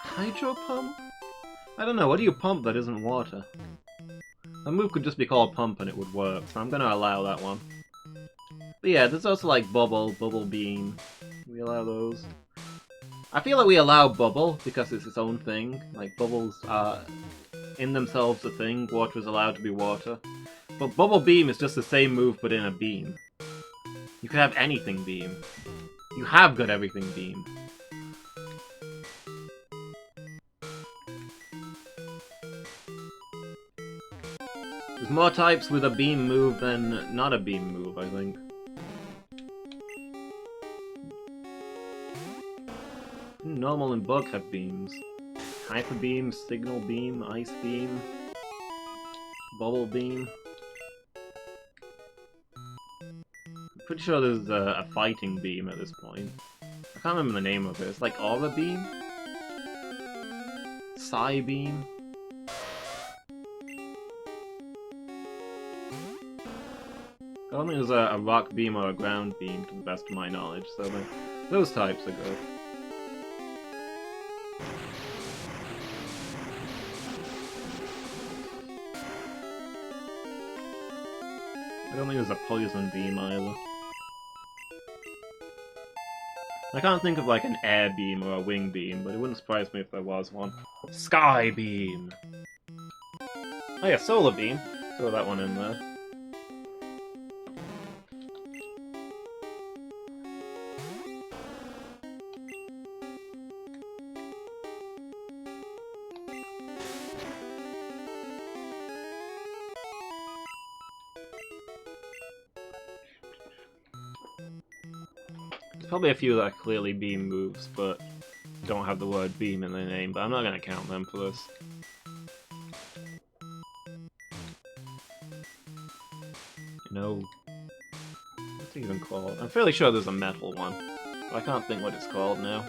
Hydro Pump? I don't know, what do you pump that isn't water? A move could just be called Pump and it would work, so I'm gonna allow that one. But yeah, there's also like Bubble, Bubble Beam. We allow those. I feel like we allow Bubble because it's its own thing. Like, bubbles are in themselves a thing. Water is allowed to be water. But Bubble Beam is just the same move but in a beam. You could have anything beam. You have got everything beam. There's more types with a beam move than not a beam move, I think. Normal and bug have beams. Hyper beam, signal beam, ice beam, bubble beam. I'm pretty sure there's a fighting beam at this point. I can't remember the name of it. It's like aura beam? Psy beam? I don't think there's a rock beam or a ground beam to the best of my knowledge, so those types are good. I don't think there's a poison beam either. I can't think of like an air beam or a wing beam, but it wouldn't surprise me if there was one. Sky beam! Oh yeah, solar beam. Throw that one in there. There's probably a few that are clearly beam moves, but don't have the word beam in their name, but I'm not going to count them for this. You know, what's it even called? I'm fairly sure there's a metal one, but I can't think what it's called now.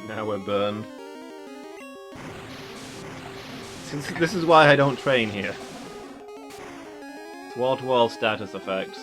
Now we're burned. This is why I don't train here. It's wall-to-wall status effects.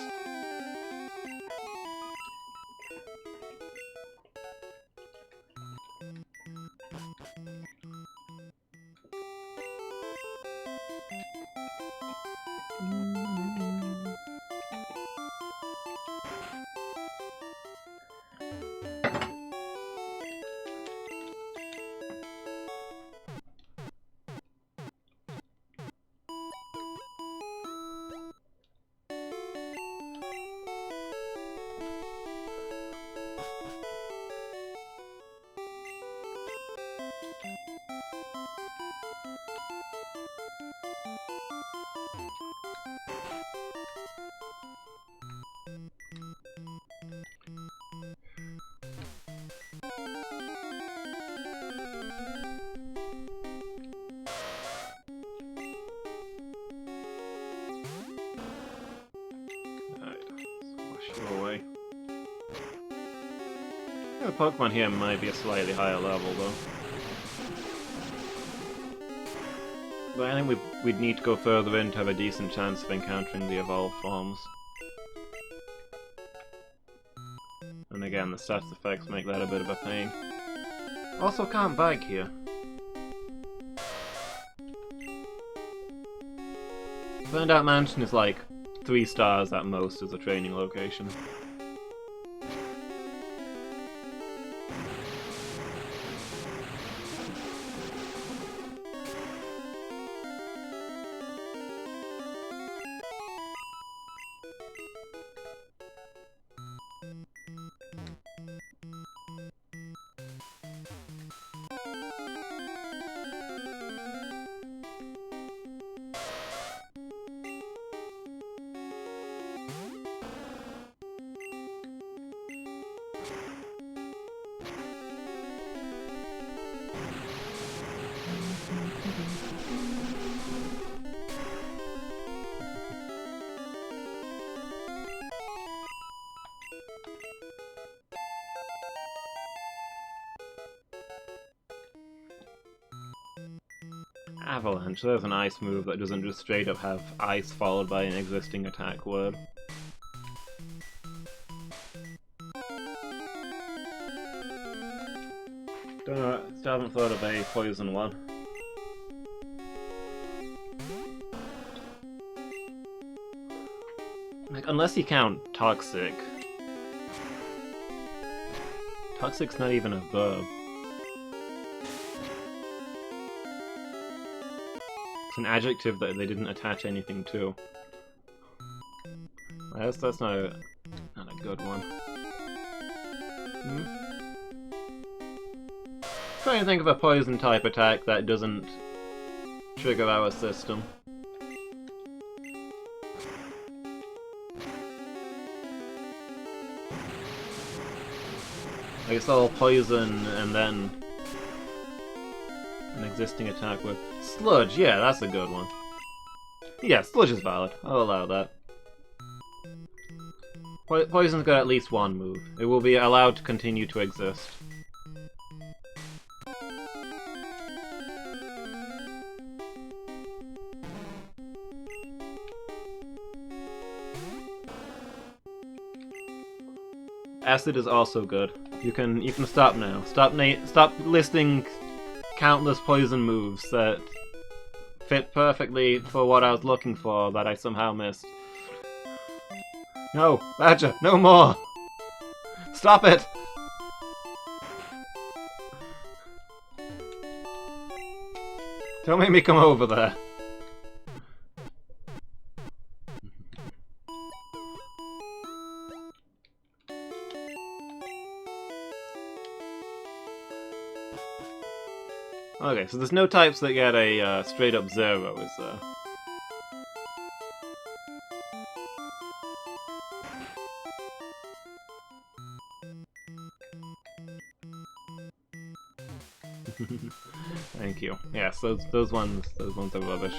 The Pokemon here might be a slightly higher level, though. But I think we'd need to go further in to have a decent chance of encountering the evolved forms. And again, the stats effects make that a bit of a pain. Also, can't bag here. Burnout Mansion is like 3 stars at most as a training location. Avalanche. There's an ice move that doesn't just straight up have ice followed by an existing attack word. Don't know, still haven't thought of a poison one. Like, unless you count Toxic. Toxic's not even a verb. It's an adjective that they didn't attach anything to. That's not a good one. Trying to think of a poison type attack that doesn't trigger our system. I guess all poison and then an existing attack with Sludge. Yeah, that's a good one. Yeah, Sludge is valid. I'll allow that. Poison's got at least one move. It will be allowed to continue to exist. Acid is also good. You can stop now. Stop listing countless poison moves that fit perfectly for what I was looking for that I somehow missed. No, Badger, no more! Stop it! Don't make me come over there. Okay, so there's no types that get a straight up 0, is there? Thank you. Yes, those ones are rubbish.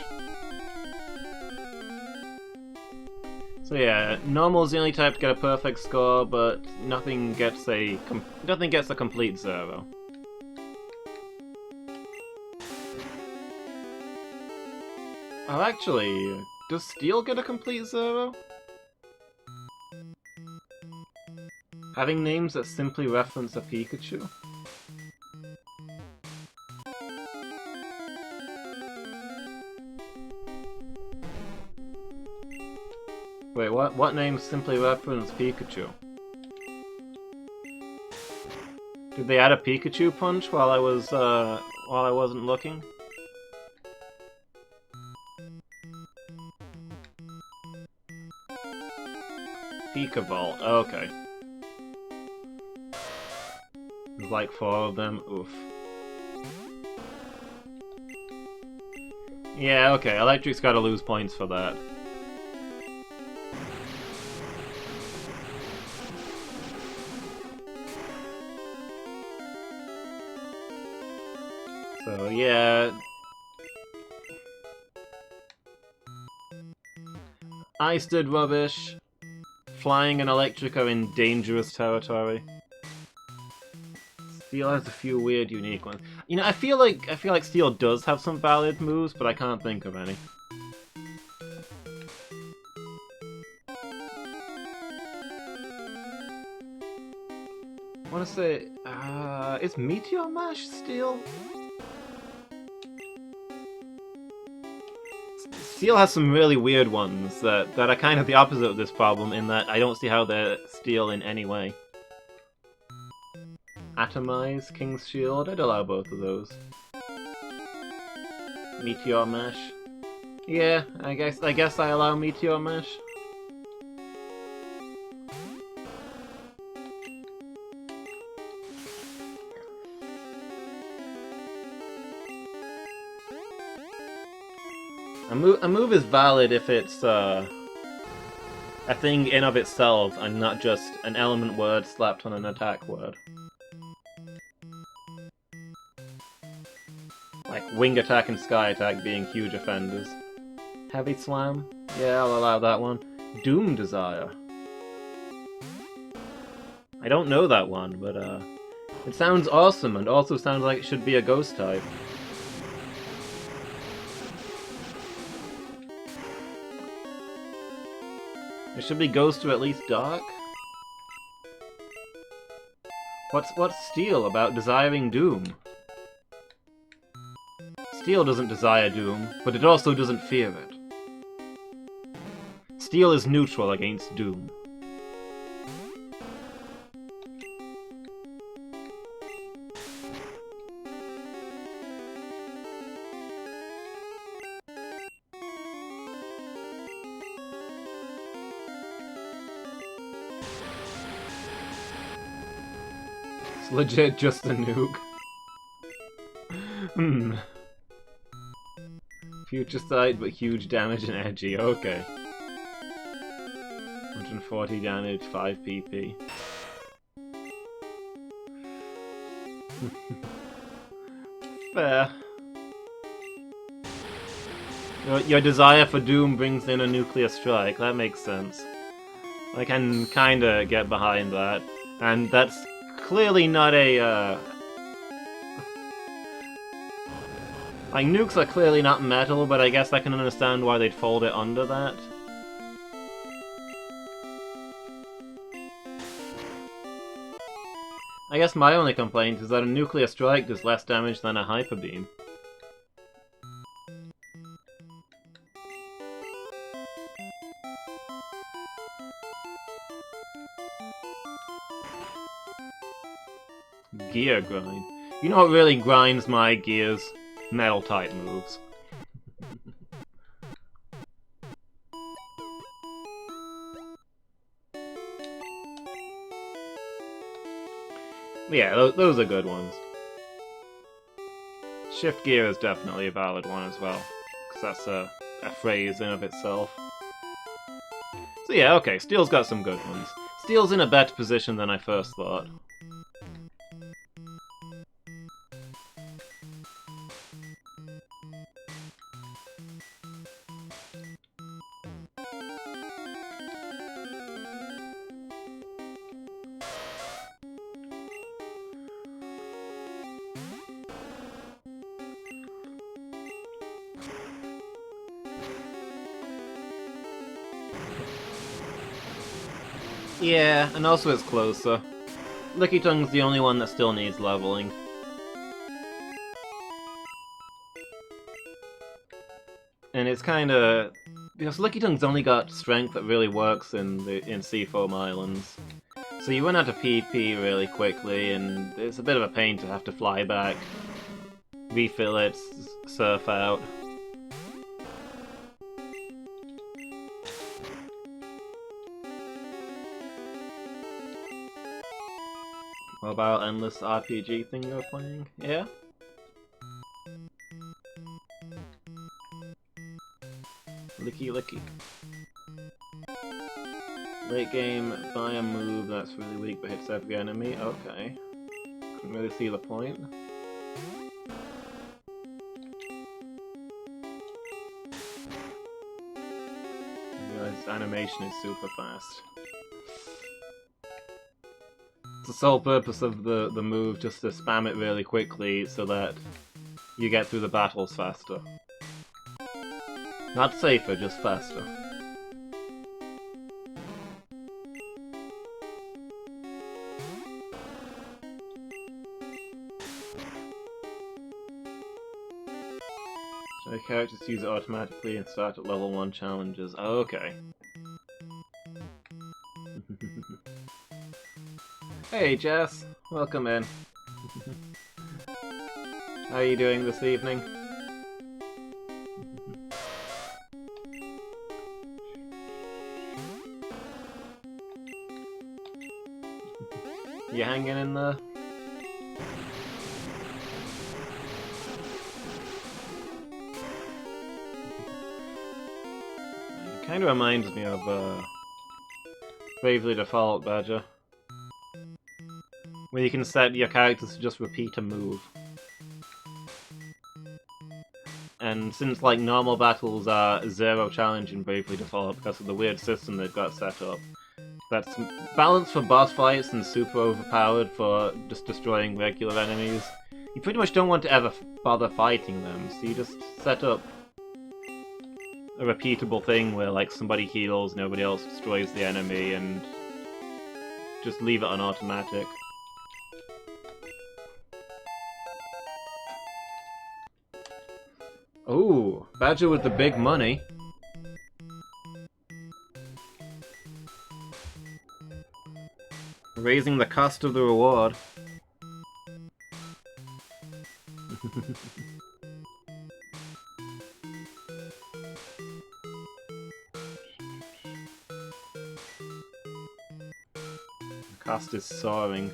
So yeah, normal's the only type to get a perfect score, but nothing gets a complete 0. Oh, actually, does Steel get a complete 0? Having names that simply reference a Pikachu? Wait, what names simply reference Pikachu? Did they add a Pikachu punch while I wasn't looking? Pika-Vault, okay. There's like 4 of them, oof. Yeah, okay, Electric's gotta lose points for that. So, yeah... Ice did rubbish. Flying and Electric are in dangerous territory. Steel has a few weird, unique ones. You know, I feel like Steel does have some valid moves, but I can't think of any. I want to say, is Meteor Mash Steel? Steel has some really weird ones that are kind of the opposite of this problem, in that I don't see how they're Steel in any way. Atomize, King's Shield, I'd allow both of those. Meteor Mash. Yeah, I guess I allow Meteor Mash. A move is valid if it's a thing in of itself and not just an element word slapped on an attack word. Like Wing Attack and Sky Attack being huge offenders. Heavy Slam? Yeah, I'll allow that one. Doom Desire. I don't know that one, but it sounds awesome and also sounds like it should be a ghost type. It should be Ghost or at least Dark. What's Steel about desiring Doom? Steel doesn't desire Doom, but it also doesn't fear it. Steel is neutral against Doom. It's legit just a nuke. Future sight, but huge damage and edgy. Okay. 140 damage, 5 PP. Fair. Your desire for Doom brings in a nuclear strike. That makes sense. I can kinda get behind that. And that's clearly not a, like, nukes are clearly not metal, but I guess I can understand why they'd fold it under that. I guess my only complaint is that a nuclear strike does less damage than a hyper beam. Gear grind. You know what really grinds my gears? Metal type moves. Yeah, those are good ones. Shift gear is definitely a valid one as well, because that's a phrase in of itself. So yeah, okay, Steel's got some good ones. Steel's in a better position than I first thought. Yeah, and also it's closer. Licky Tongue's the only one that still needs leveling. And it's kinda... because Licky Tongue's only got strength that really works in Seafoam Islands. So you run out of PP really quickly, and it's a bit of a pain to have to fly back, refill it, surf out. What about endless RPG thing you're playing? Yeah? Licky licky. Late game, buy a move that's really weak but hits every enemy. Okay. Couldn't really see the point. This animation is super fast. The sole purpose of the move just to spam it really quickly so that you get through the battles faster. Not safer, just faster. So characters use it automatically and start at level 1 challenges. Oh, okay. Hey Jess, welcome in. How are you doing this evening? You hanging in there? It kind of reminds me of Bravely Default Badger, where you can set your characters to just repeat a move. And since like normal battles are 0 challenge in Bravely Default because of the weird system they've got set up, that's balanced for boss fights and super overpowered for just destroying regular enemies, you pretty much don't want to ever bother fighting them, so you just set up a repeatable thing where like somebody heals, nobody else destroys the enemy, and just leave it on automatic. Ooh, Badger with the big money. Raising the cost of the reward. The cost is soaring.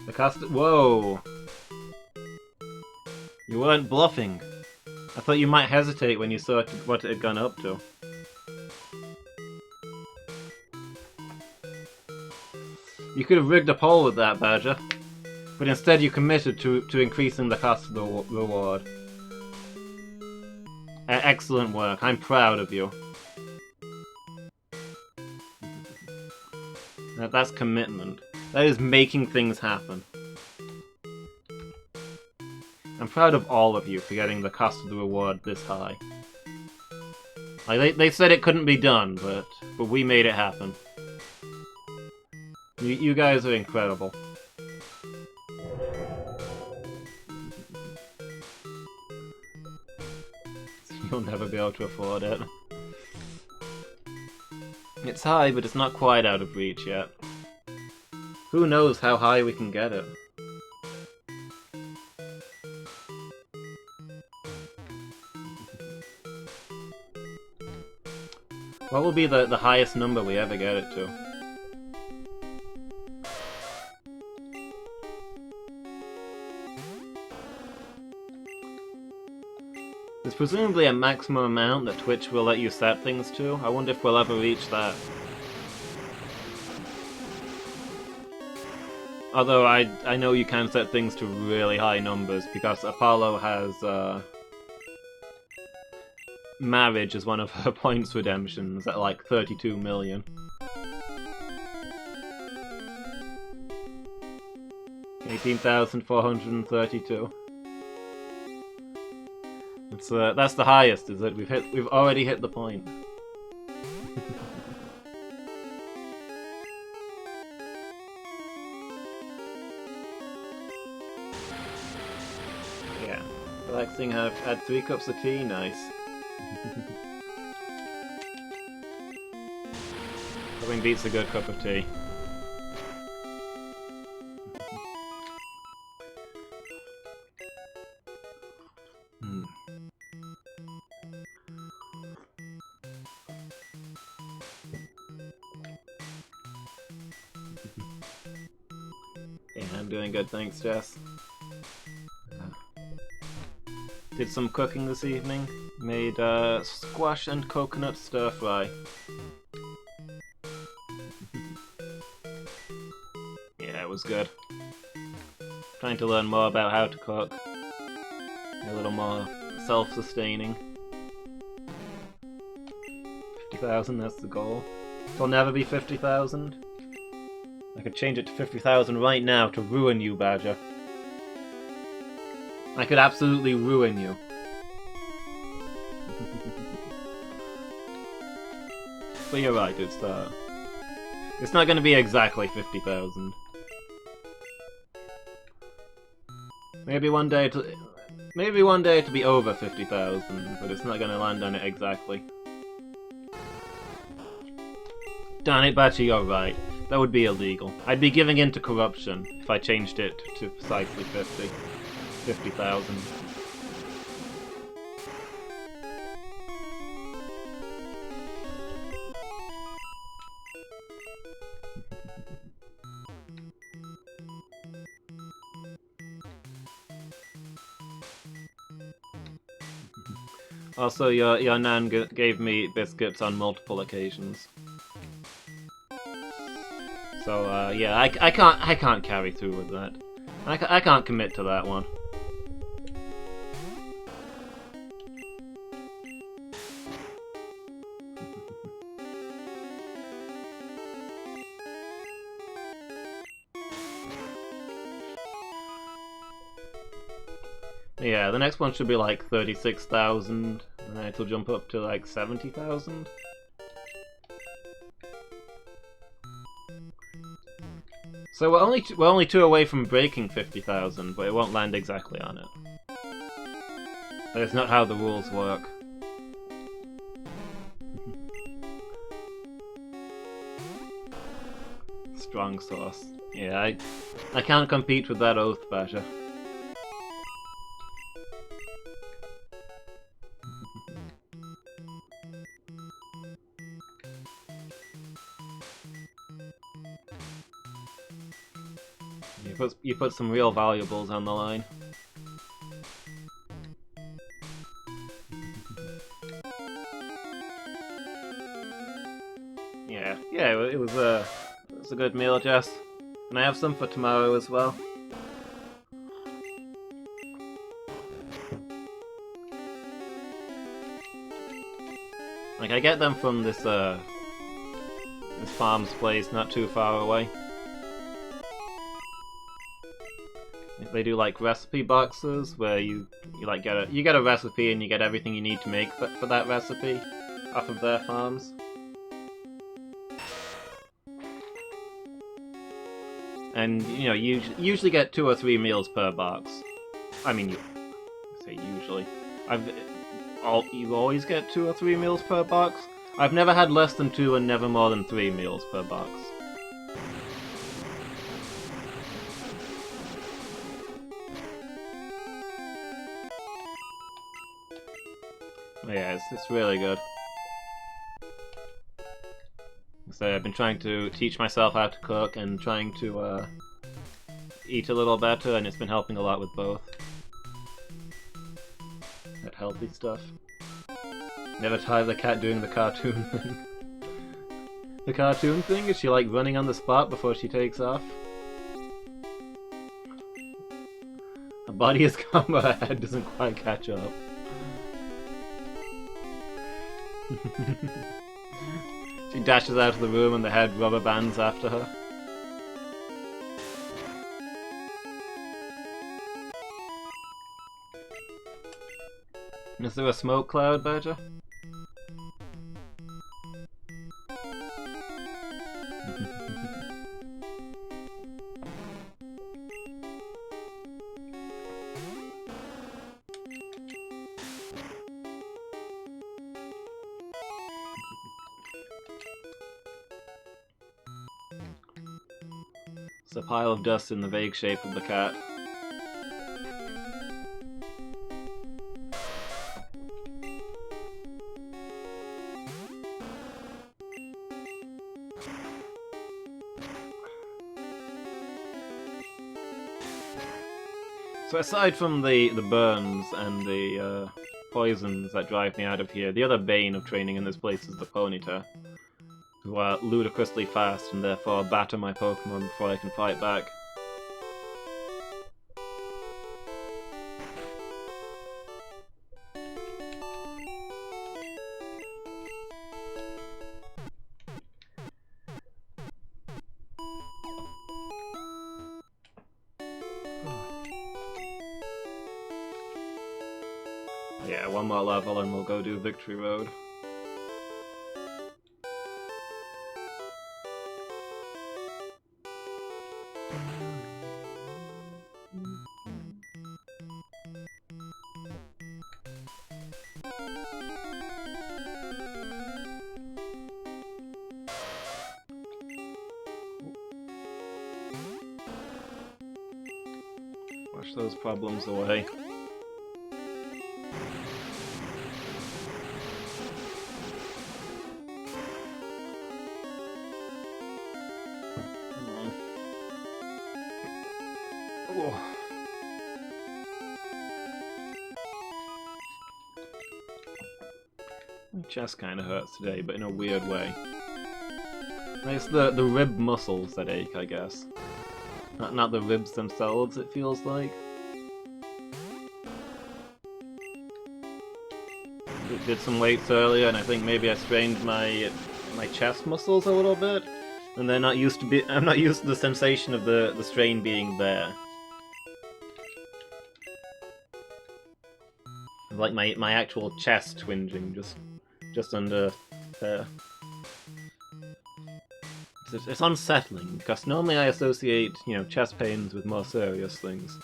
The cost. Whoa! You weren't bluffing. I thought you might hesitate when you saw what it had gone up to. You could have rigged a poll with that, Badger. But instead you committed to increasing the cost of the reward. Excellent work. I'm proud of you. That's commitment. That is making things happen. I'm proud of all of you for getting the cost of the reward this high. Like they said it couldn't be done, but we made it happen. You guys are incredible. You'll never be able to afford it. It's high, but it's not quite out of reach yet. Who knows how high we can get it? What will be the highest number we ever get it to? There's presumably a maximum amount that Twitch will let you set things to. I wonder if we'll ever reach that. Although I know you can set things to really high numbers, because Apollo has marriage as one of her points redemptions at like 32 million. $18,432. It's that's the highest, is it? We've already hit the point. Yeah. Relaxing, have had 3 cups of tea, nice. Nothing beats a good cup of tea. Yeah, I'm doing good, thanks, Jess. Did some cooking this evening. Made squash and coconut stir fry. Yeah, it was good. Trying to learn more about how to cook. A little more self-sustaining. 50,000, that's the goal. It'll never be 50,000. I could change it to 50,000 right now to ruin you, Badger. I could absolutely ruin you. But you're right, it's not going to be exactly 50,000. Maybe one day it'll be over 50,000, but it's not going to land on it exactly. Darn it, Badger, you're right. That would be illegal. I'd be giving in to corruption if I changed it to precisely 50,000. Also, your nan gave me biscuits on multiple occasions. So yeah, I can't carry through with that. I can't commit to that one. Yeah, the next one should be like 36,000, and then it'll jump up to like 70,000. So we're only two away from breaking 50,000, but it won't land exactly on it. That's not how the rules work. Strong sauce. Yeah, I can't compete with that oath badger. You put some real valuables on the line. Yeah, it was a good meal, Jess. And I have some for tomorrow as well. Like I get them from this farm's place, not too far away. They do like recipe boxes where you like get a recipe and you get everything you need to make for that recipe off of their farms. And you know, you usually get 2 or 3 meals per box. I mean, you say usually. You always get 2 or 3 meals per box. I've never had less than 2 and never more than 3 meals per box. Yeah, it's really good. So I've been trying to teach myself how to cook and trying to eat a little better, and it's been helping a lot with both. That healthy stuff. Never tired of the cat doing the cartoon thing. The cartoon thing? Is she like running on the spot before she takes off? Her body is calm, but her head doesn't quite catch up. She dashes out of the room and the head rubber bands after her. Is there a smoke cloud, Badger? It's a pile of dust in the vague shape of the cat. So aside from the burns and the poisons that drive me out of here, the other bane of training in this place is the Ponyta, who are ludicrously fast and therefore batter my Pokemon before I can fight back. Yeah, one more level and we'll go do Victory Road. Wash those problems away. My chest kind of hurts today, but in a weird way. It's the rib muscles that ache, I guess. Not the ribs themselves, it feels like. Did some weights earlier, and I think maybe I strained my chest muscles a little bit, and I'm not used to the sensation of the strain being there. like my actual chest twinging just under there. It's unsettling, because normally I associate, you know, chest pains with more serious things.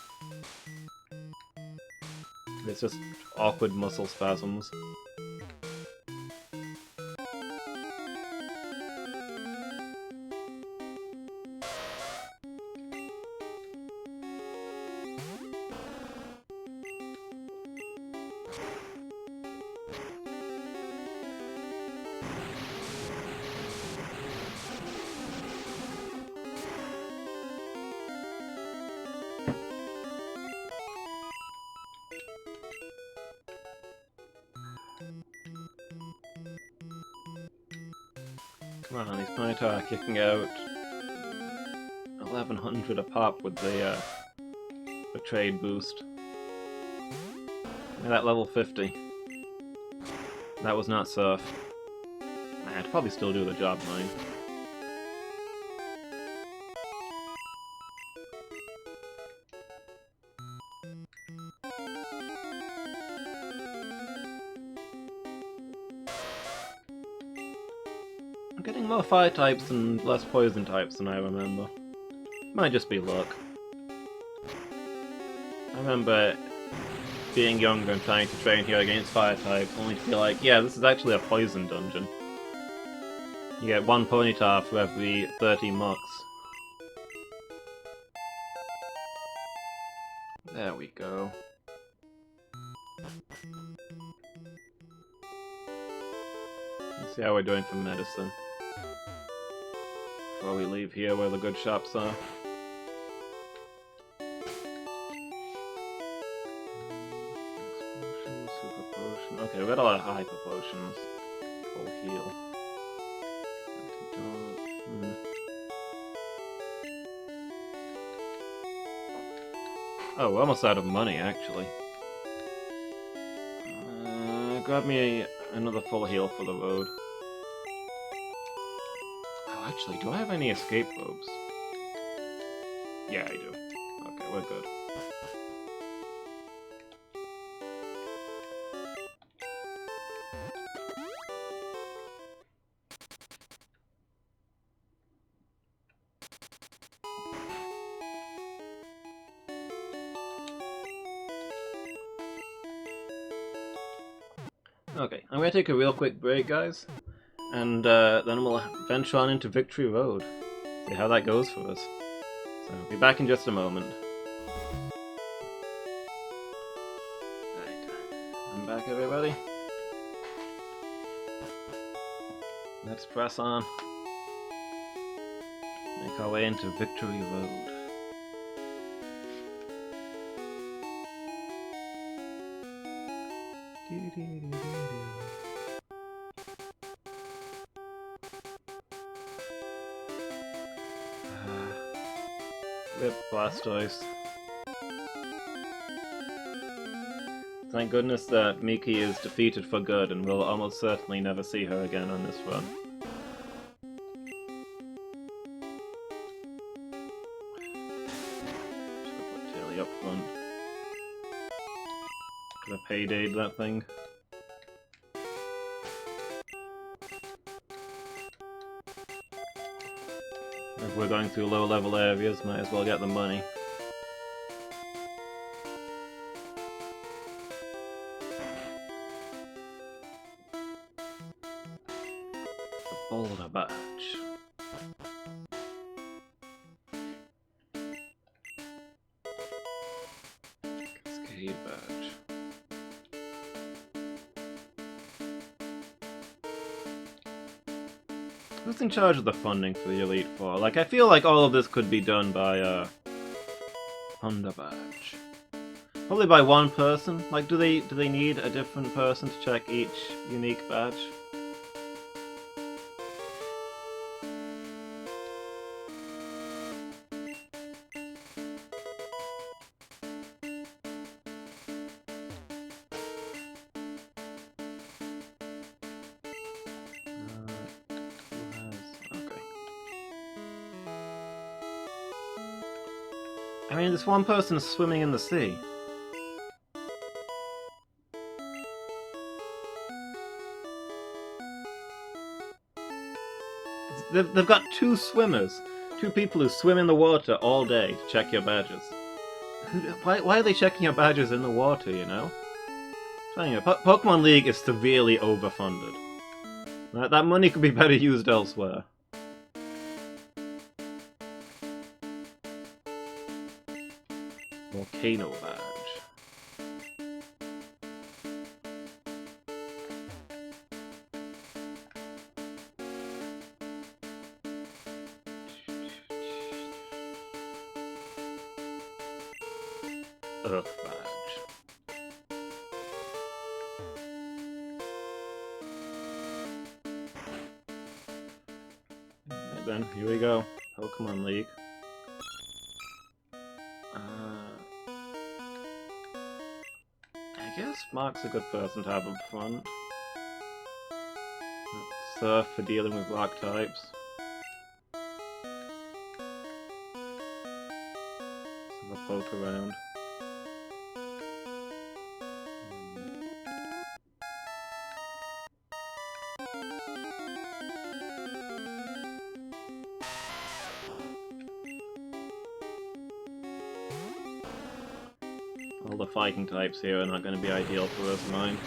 It's just awkward muscle spasms. Come on, these Ponyta are kicking out 1100 a pop with the trade boost. Yeah, that level 50. That was not surf. I'd probably still do the job, mine. I'm getting more fire types and less poison types than I remember. Might just be luck. I remember being younger and trying to train here against fire types, only to be like, yeah, this is actually a poison dungeon. You get one Ponyta for every 30 mucks. There we go. Let's see how we're doing for medicine. Before we leave here where the good shops are. Potions, super potion. Okay, we got a lot of hyper potions. Full heal. Oh, we're almost out of money, actually. Grab me another full heal for the road. Oh, actually, do I have any escape robes? Yeah, I do. Okay, we're good. Okay, I'm gonna take a real quick break, guys, and then we'll venture on into Victory Road. See how that goes for us. So, I'll be back in just a moment. Right, I'm back, everybody. Let's press on. Make our way into Victory Road. Rip Blastoise. Thank goodness that Miki is defeated for good and we'll almost certainly never see her again on this run. Should've put Taily up front. Could've paydayed that thing. If we're going through low level areas, might as well get the money. The Boulder Badge. Cascade Badge. Who's in charge of the funding for the Elite Four? Like, I feel like all of this could be done by, Honda Badge. Probably by one person. Like, do they need a different person to check each unique badge? I mean, this one person is swimming in the sea. they've got 2 swimmers. 2 people who swim in the water all day to check your badges. Why are they checking your badges in the water, you know? Pokemon League is severely overfunded. That money could be better used elsewhere. Volcano badge. Earth badge. Right then, here we go. Pokemon League. I guess Mark's a good person to have up front. Surf for dealing with rock types. Have a poke around. All the fighting types here are not going to be ideal for us, mine.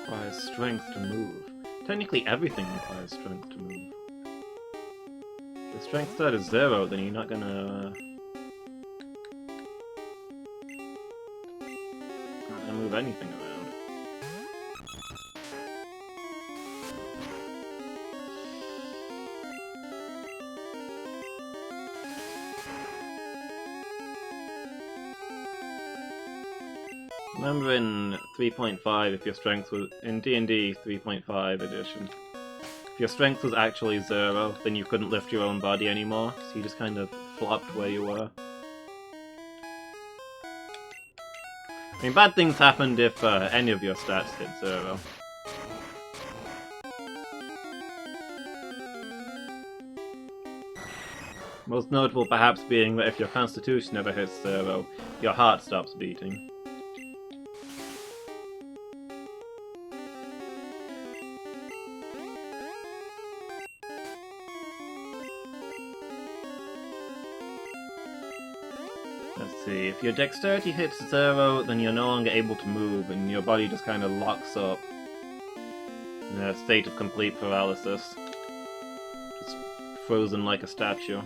Requires strength to move. Technically everything requires strength to move. If the strength stat is 0, then you're not gonna move anything around. Remember in 3.5, if your strength was in D&D 3.5 edition, if your strength was actually 0, then you couldn't lift your own body anymore, so you just kind of flopped where you were. I mean, bad things happened if any of your stats hit 0. Most notable perhaps being that if your constitution ever hits 0, your heart stops beating. Let's see, if your dexterity hits 0, then you're no longer able to move, and your body just kind of locks up in a state of complete paralysis. Just frozen like a statue.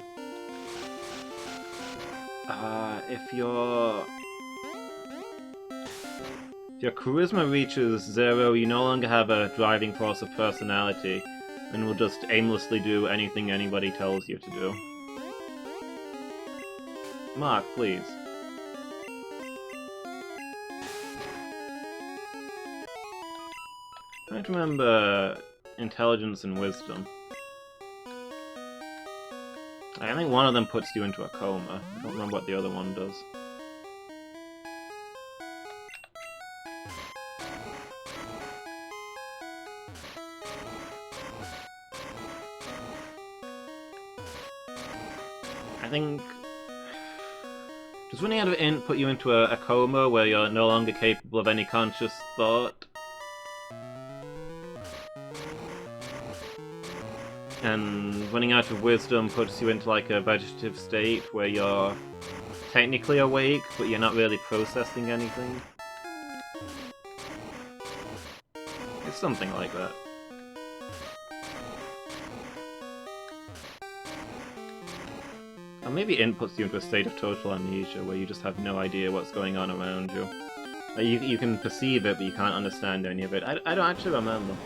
If your charisma reaches 0, you no longer have a driving force of personality, and will just aimlessly do anything anybody tells you to do. Mark, please. I'm trying to remember intelligence and wisdom. I think one of them puts you into a coma. I don't remember what the other one does. I think... Does running out of int put you into a coma where you're no longer capable of any conscious thought? And running out of wisdom puts you into like a vegetative state where you're technically awake, but you're not really processing anything. It's something like that. Or maybe int puts you into a state of total amnesia, where you just have no idea what's going on around you. Like you can perceive it, but you can't understand any of it. I don't actually remember.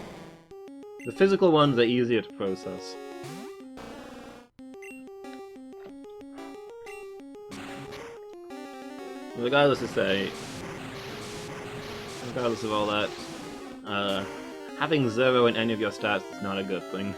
The physical ones are easier to process. Regardless of all that, having 0 in any of your stats is not a good thing.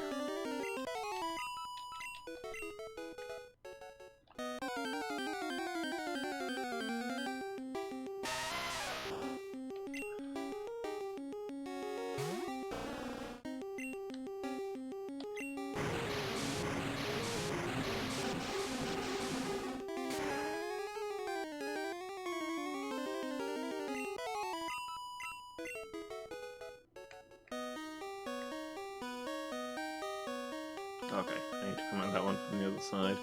Okay, I need to come at that one from the other side.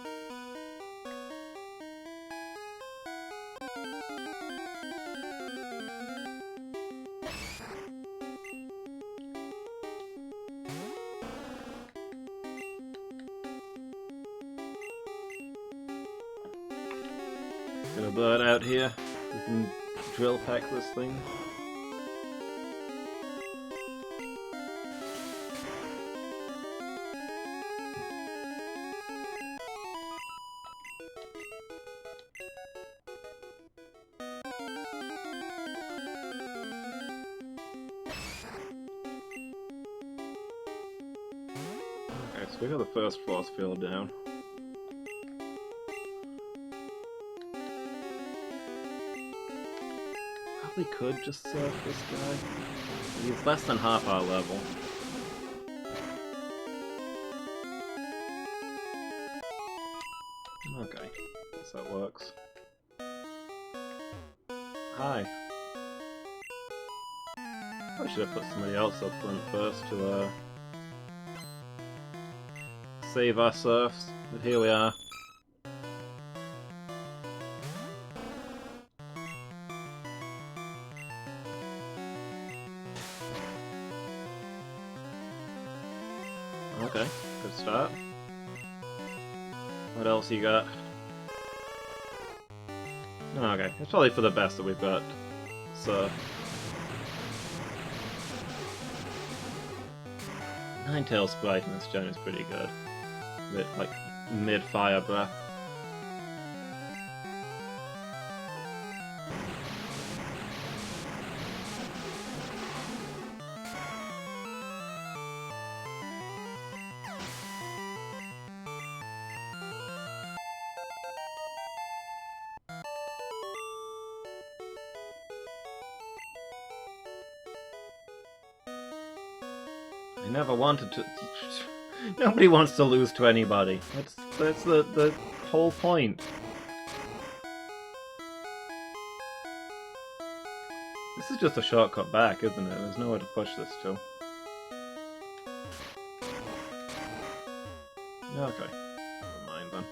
Got a bird out here. We can drill pack this thing. Okay, so we got the first force field down. Probably could just surf this guy. He's less than half our level. Okay, guess that works. Hi. I should have put somebody else up front first to save our surfs, but here we are. Okay, good start. What else you got? Oh, okay, it's probably for the best that we've got surf. Ninetail Sprite in this gen is pretty good. Bit like mid-fire breath. I never wanted to. Nobody wants to lose to anybody. That's the whole point. This is just a shortcut back, isn't it? There's nowhere to push this to. Okay. Never mind then.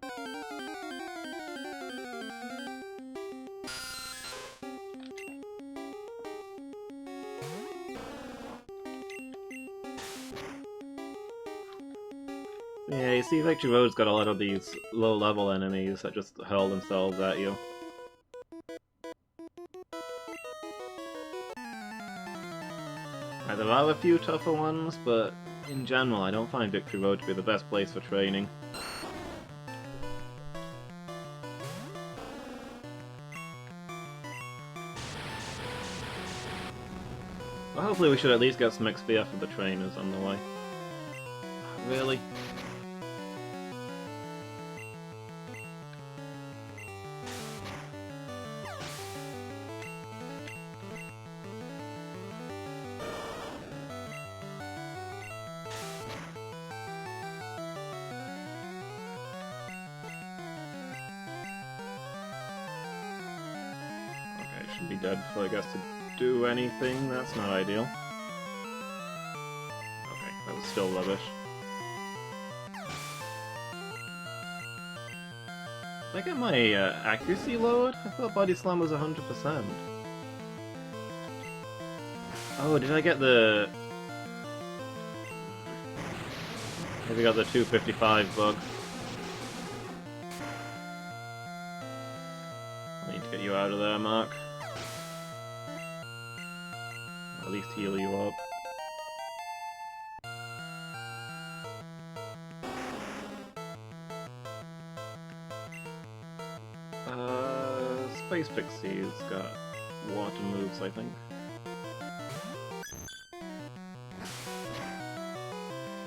Yeah, you see, Victory Road's got a lot of these low-level enemies that just hurl themselves at you. There are a few tougher ones, but in general, I don't find Victory Road to be the best place for training. Well, hopefully we should at least get some XP for the trainers on the way. Really? Should be dead before it gets to do anything. That's not ideal. Okay, that was still rubbish. Did I get my accuracy lowered? I thought Body Slam was 100%. Oh, did I get the... Maybe I got the 255 bug. I need to get you out of there, Mark. At least heal you up. Space Pixie's got water moves, I think.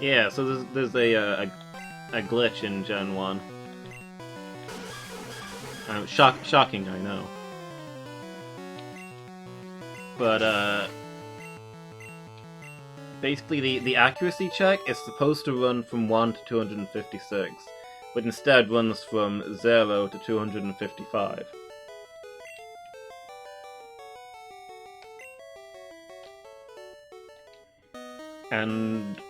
Yeah, so there's a glitch in Gen 1. Shocking, I know. But, basically the accuracy check is supposed to run from 1 to 256, but instead runs from 0 to 255. And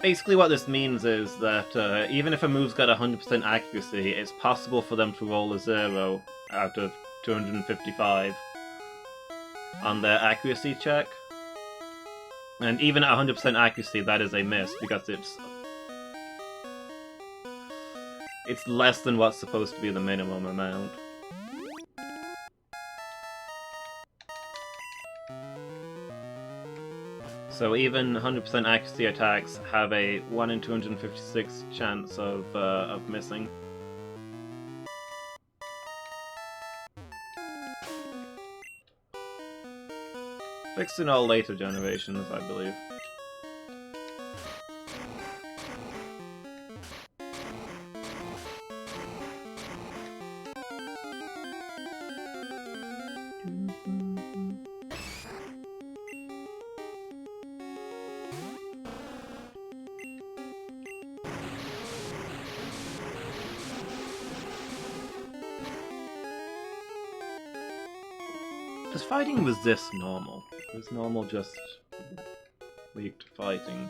Basically what this means is that even if a move's got 100% accuracy, it's possible for them to roll a 0 out of 255 on their accuracy check. And even at 100% accuracy, that is a miss, because it's less than what's supposed to be the minimum amount. So even 100% accuracy attacks have a 1 in 256 chance of missing. Fixed in all later generations, I believe. Does fighting resist normal? Is normal just weak to fighting?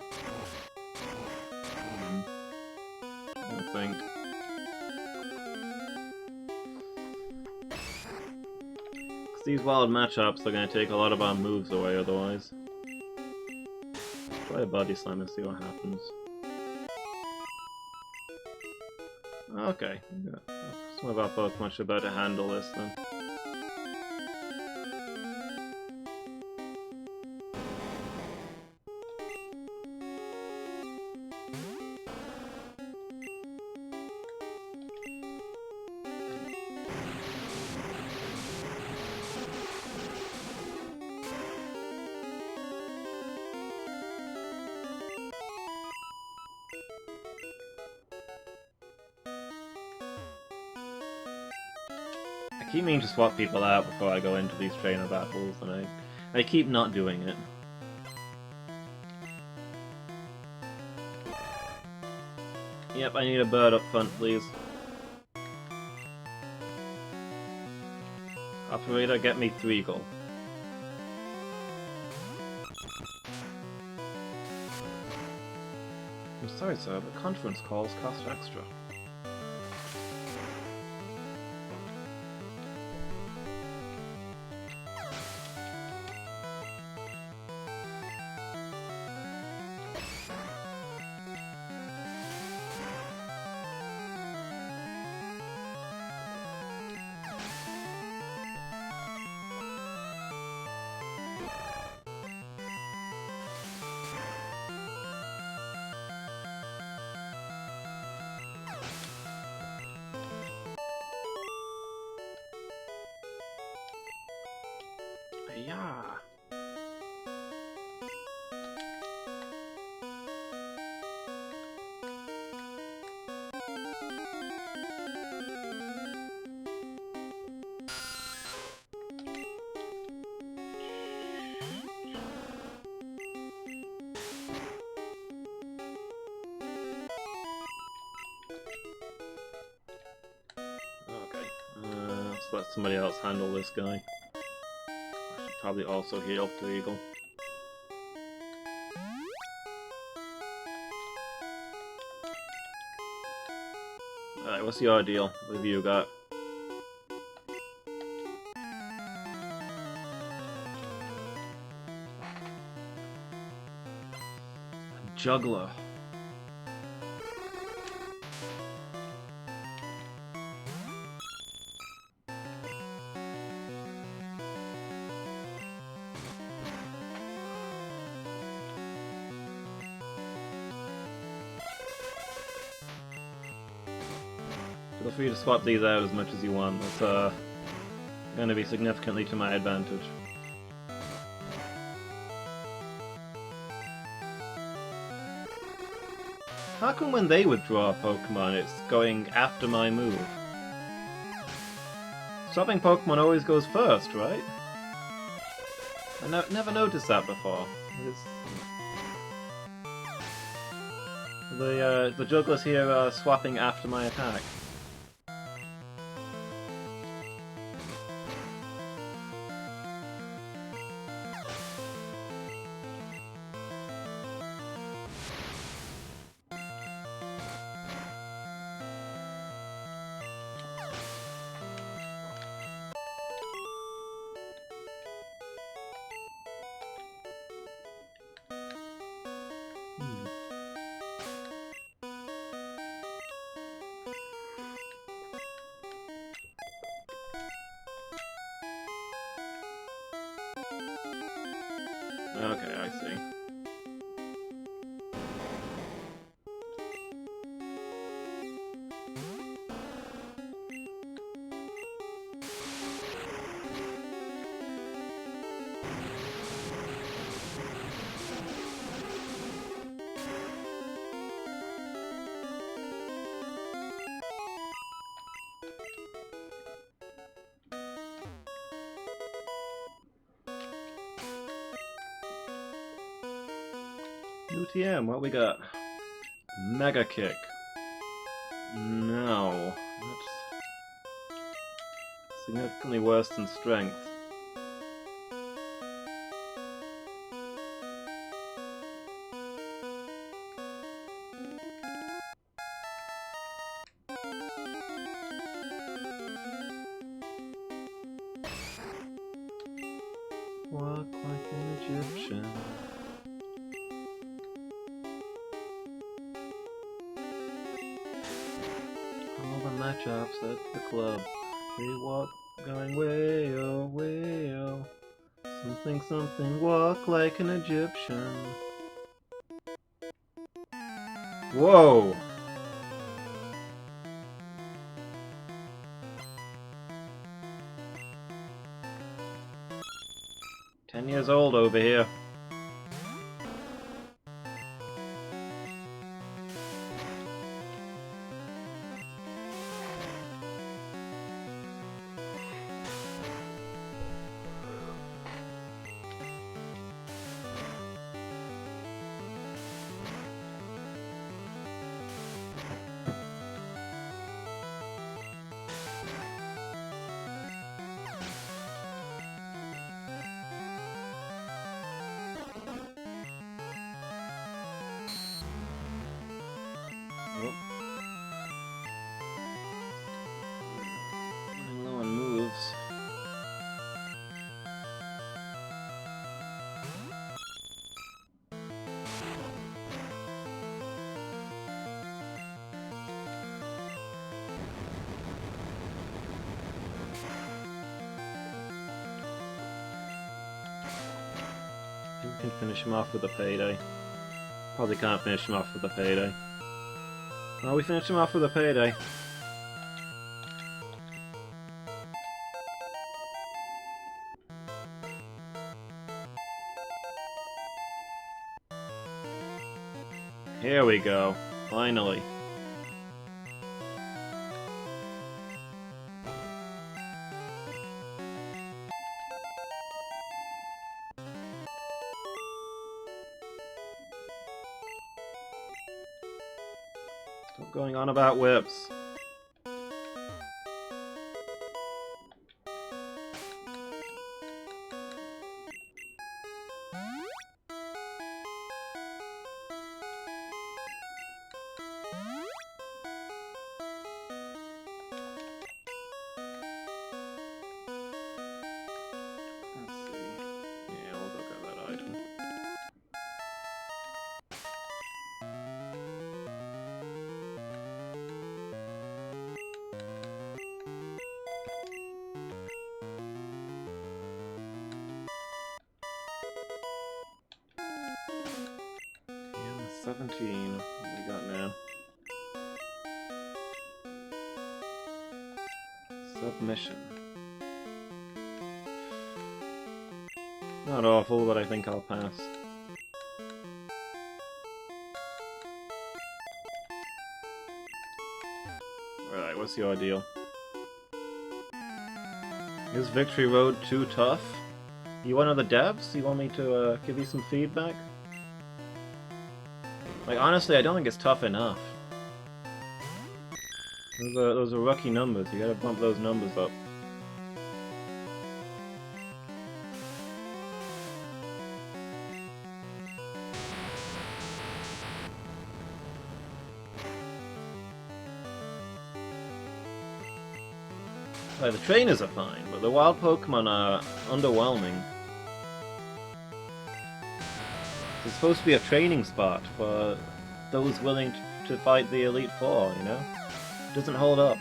I don't think. Because these wild matchups are going to take a lot of our moves away otherwise. Try a body slam and see what happens. Okay, yeah. Some of our Pokemon should better handle this then. I keep meaning to swap people out before I go into these trainer battles, and I keep not doing it. Yep, I need a bird up front, please. Operator, get me Threagle. I'm sorry, sir, but conference calls cost extra. Yeah. Okay. Let's let somebody else handle this guy. I should probably also heal Threagle. Alright, what's your deal? What have you got? A juggler. Feel free to swap these out as much as you want. That's going to be significantly to my advantage. How come when they withdraw a Pokemon, it's going after my move? Swapping Pokemon always goes first, right? I never noticed that before. The jugglers here are swapping after my attack. Okay, I see. UTM, what we got? Mega Kick. No. That's significantly worse than Strength. Walk like an Egyptian. All the matchups at the club, they walk going way-oh, way-oh. Something, something, walk like an Egyptian. Whoa! "10 years old over here." Oh. Running low on moves. We can finish him off with a payday. Probably can't finish him off with a payday. Well, we finished him off with a payday. Here we go. Finally. Stop going on about whips. Yeah, 17. What do we got now? Submission. Not awful, but I think I'll pass. Alright, what's the ordeal? Is Victory Road too tough? You one of the devs? You want me to give you some feedback? Like, honestly, I don't think it's tough enough. Those are rookie numbers. You gotta bump those numbers up. Like, the trainers are fine, but the wild Pokemon are underwhelming. It's supposed to be a training spot for those willing to fight the Elite Four, you know? It doesn't hold up.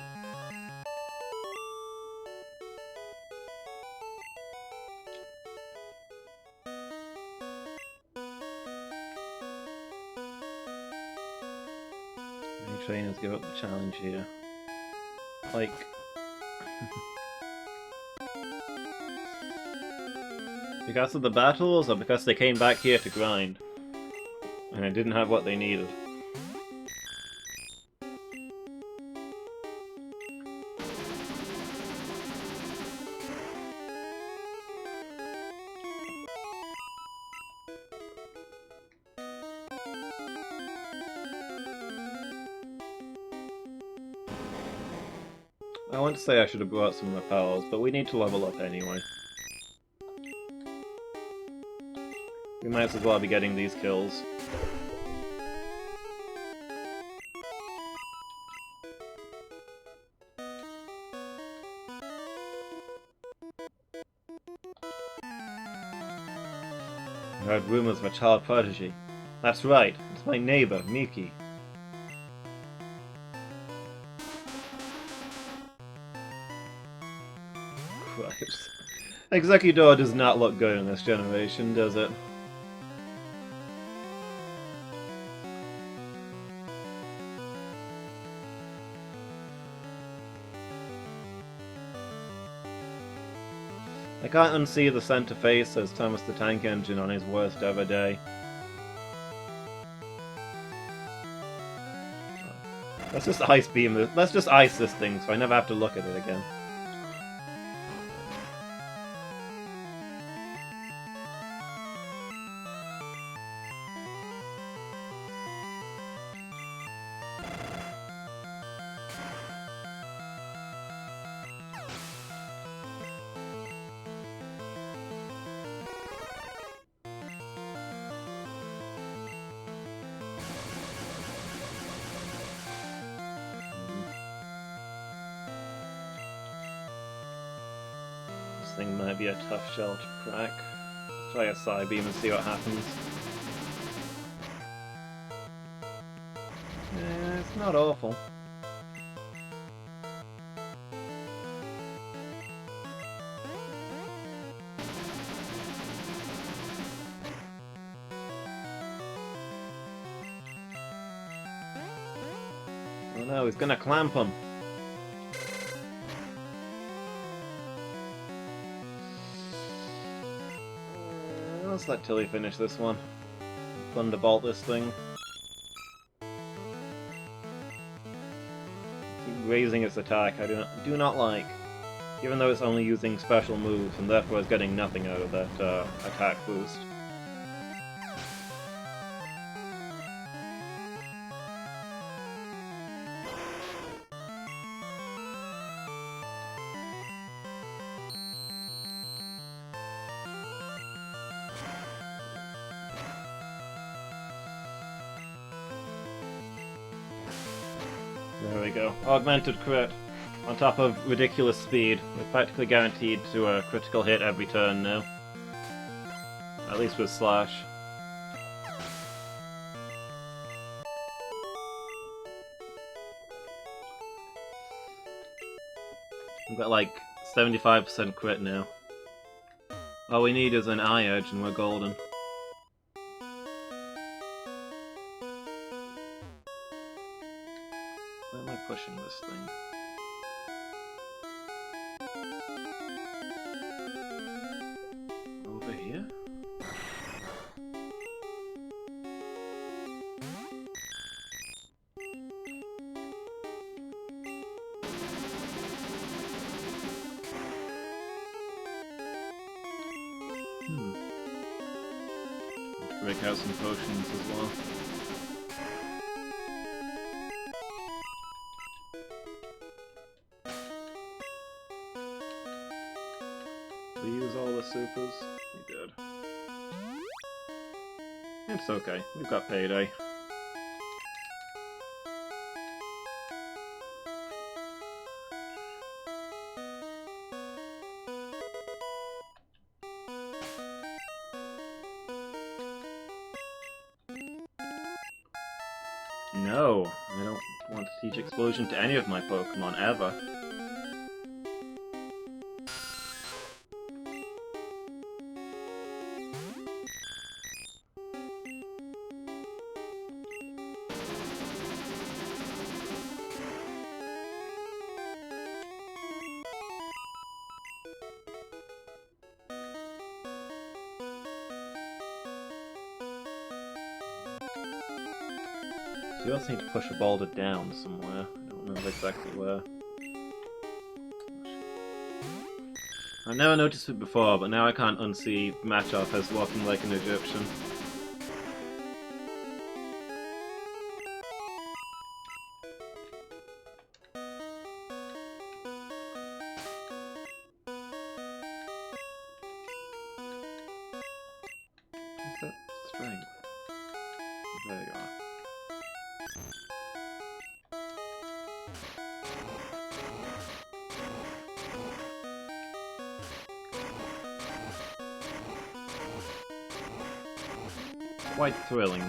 Many trainers give up the challenge here. Like... because of the battles, or because they came back here to grind? And I didn't have what they needed. I want to say I should have brought some repels, but we need to level up anyway. We might as well be getting these kills. I heard rumors of a child prodigy. That's right, it's my neighbor, Miki. Christ. Executor does not look good in this generation, does it? I can't unsee the center face as Thomas the Tank Engine on his worst ever day. Let's just ice beam this. Let's just ice this thing so I never have to look at it again. This thing might be a tough shell to crack. Let's try a side beam and see what happens. It's not awful. Oh no, he's gonna clamp him. Let's let Tilly finish this one. Thunderbolt this thing. Keep raising its attack, I do not like. Even though it's only using special moves and therefore is getting nothing out of that attack boost. There we go. Augmented crit. On top of ridiculous speed. We're practically guaranteed to a critical hit every turn now. At least with Slash. We've got like 75% crit now. All we need is an eye edge and we're golden. Where am I pushing this thing? Over here? Break out some potions as well. We use all the supers? We did. It's okay, we've got payday. No, I don't want to teach Explosion to any of my Pokémon, ever. So you also need to push a boulder down somewhere. I don't remember exactly where. I've never noticed it before, but now I can't unsee Machop as walking like an Egyptian. What's that strength? There you are. Quite thrilling.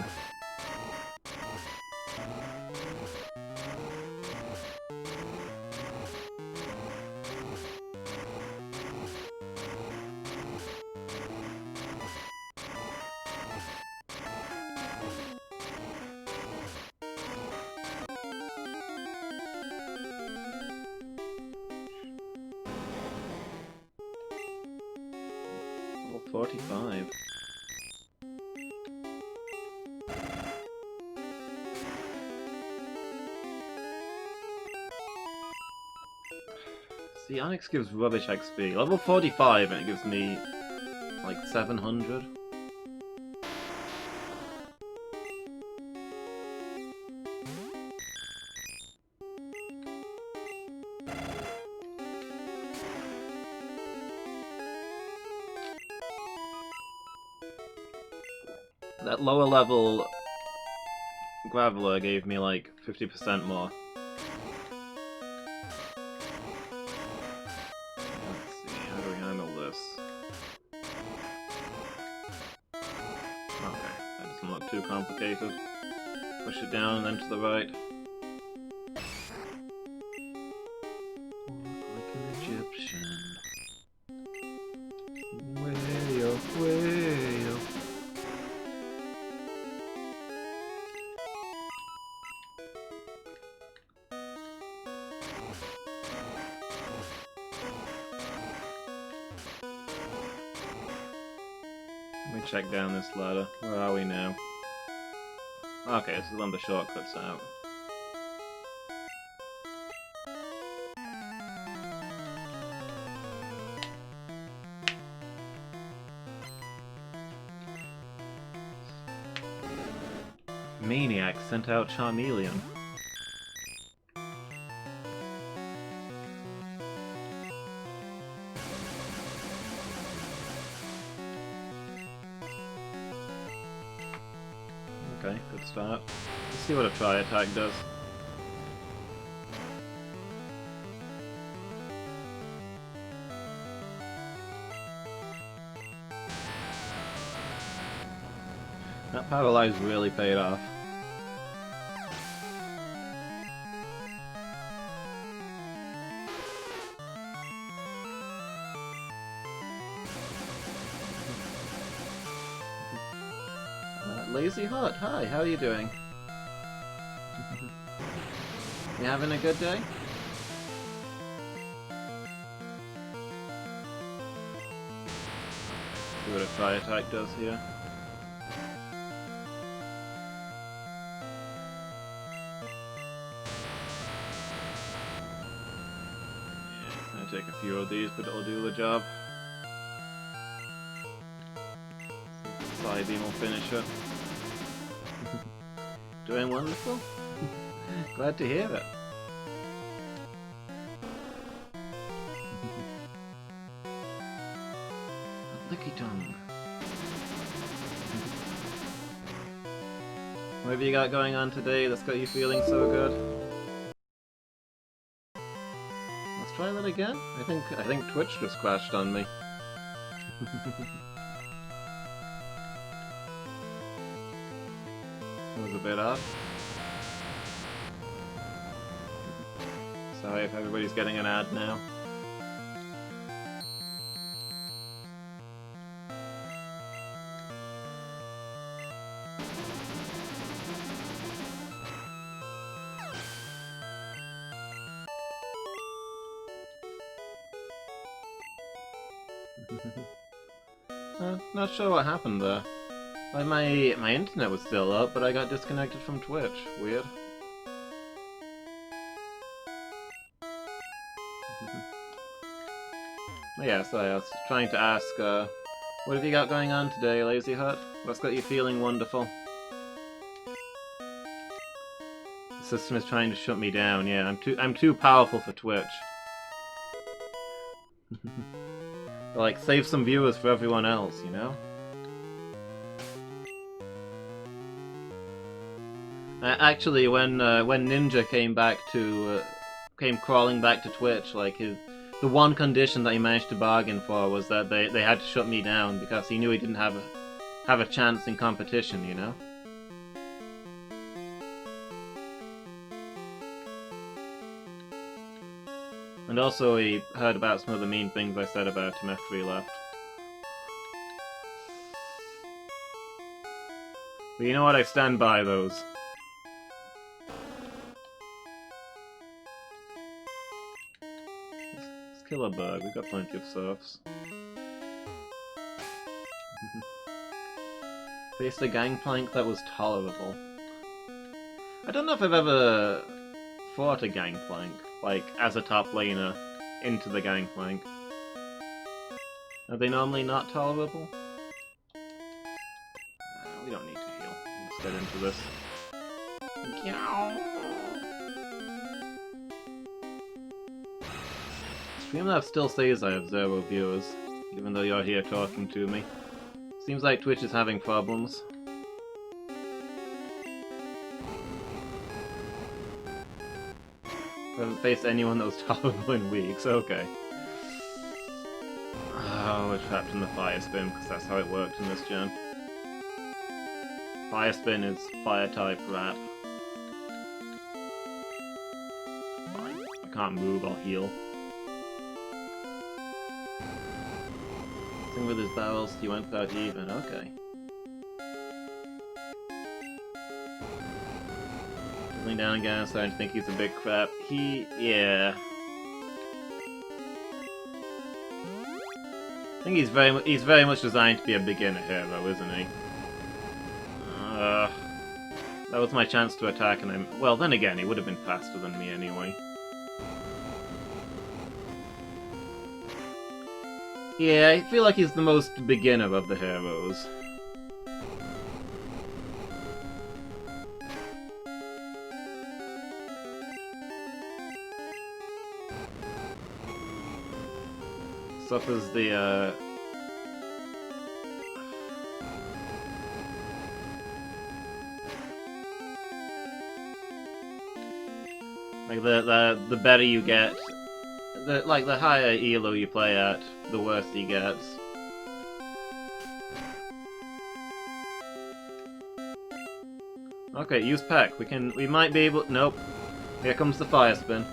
Level 45. See, Onyx gives rubbish XP. Level 45 and it gives me like 700. That lower level Graveler gave me like 50% more. Let's see, how do we handle this? Okay, that doesn't look too complicated. Push it down and then to the right. Walk like an Egyptian. Way up, way up. Let me check down this ladder. Where are we now? Okay, this is when the shortcut's out. Maniac sent out Charmeleon. Okay, good start. Let's see what a Tri Attack does. That Paralyze really paid off. Lazy Hut, hi, how are you doing? You having a good day? See what a Tri Attack does here. Yeah, I'll take a few of these, but it'll do the job. Psybeam will finish it. Doing wonderful. Glad to hear it. Licky tongue. What have you got going on today that's got you feeling so good? Let's try that again. I think Twitch just crashed on me. It was a bit off. Sorry if everybody's getting an ad now. Not sure what happened there. Like my internet was still up, but I got disconnected from Twitch. Weird. Yeah, so I was trying to ask, what have you got going on today, Lazy Hut? What's got you feeling wonderful? The system is trying to shut me down. Yeah, I'm too powerful for Twitch. Like, save some viewers for everyone else, you know? Actually, when Ninja came crawling back to Twitch, like the one condition that he managed to bargain for was that they had to shut me down because he knew he didn't have a chance in competition, you know? And also he heard about some of the mean things I said about him after he left. But you know what? I stand by those. Let's kill a bug. We've got plenty of surfs. Faced a gangplank that was tolerable. I don't know if I've ever fought a gangplank, like, as a top laner, into the gangplank. Are they normally not tolerable? We don't need to heal. Let's get into this. Streamlabs still says I have 0 viewers, even though you're here talking to me. Seems like Twitch is having problems. I haven't faced anyone that was tolerable in weeks, okay. Oh, we're trapped in the fire spin, because that's how it worked in this gen. Fire spin is fire type rat. Fine. I can't move, I'll heal. Thing with his barrels, he went about even, okay. Leaning down again, starting to think he's a big crap. Yeah. I think he's very much designed to be a beginner hero, isn't he? That was my chance to attack, and well, then again, he would have been faster than me anyway. Yeah, I feel like he's the most beginner of the heroes. Suffers the, like, the better you get, the higher elo you play at, the worse he gets. Okay, use Peck. We might be able... Nope. Here comes the fire spin.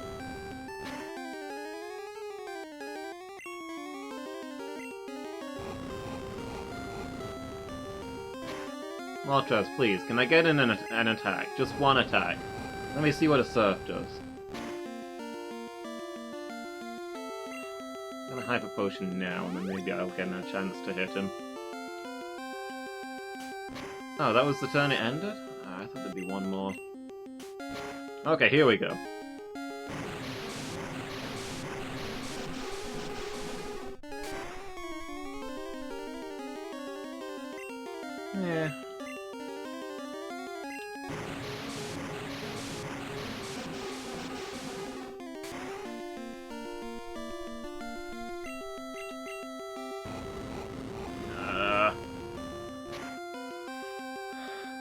Moltres, please, can I get in an attack? Just one attack. Let me see what a surf does. I'm gonna Hyper Potion now, and then maybe I'll get a chance to hit him. Oh, that was the turn it ended? Oh, I thought there'd be one more. Okay, here we go. Yeah.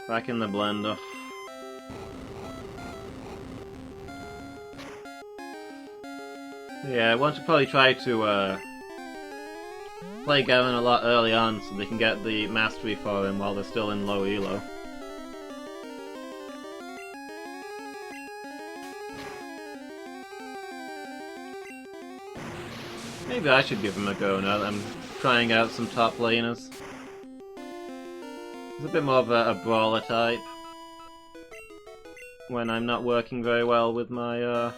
Back in the blender. Yeah, I want to probably try to play Gavin a lot early on so they can get the mastery for him while they're still in low elo. Maybe I should give him a go now that I'm trying out some top laners. He's a bit more of a brawler type. When I'm not working very well with my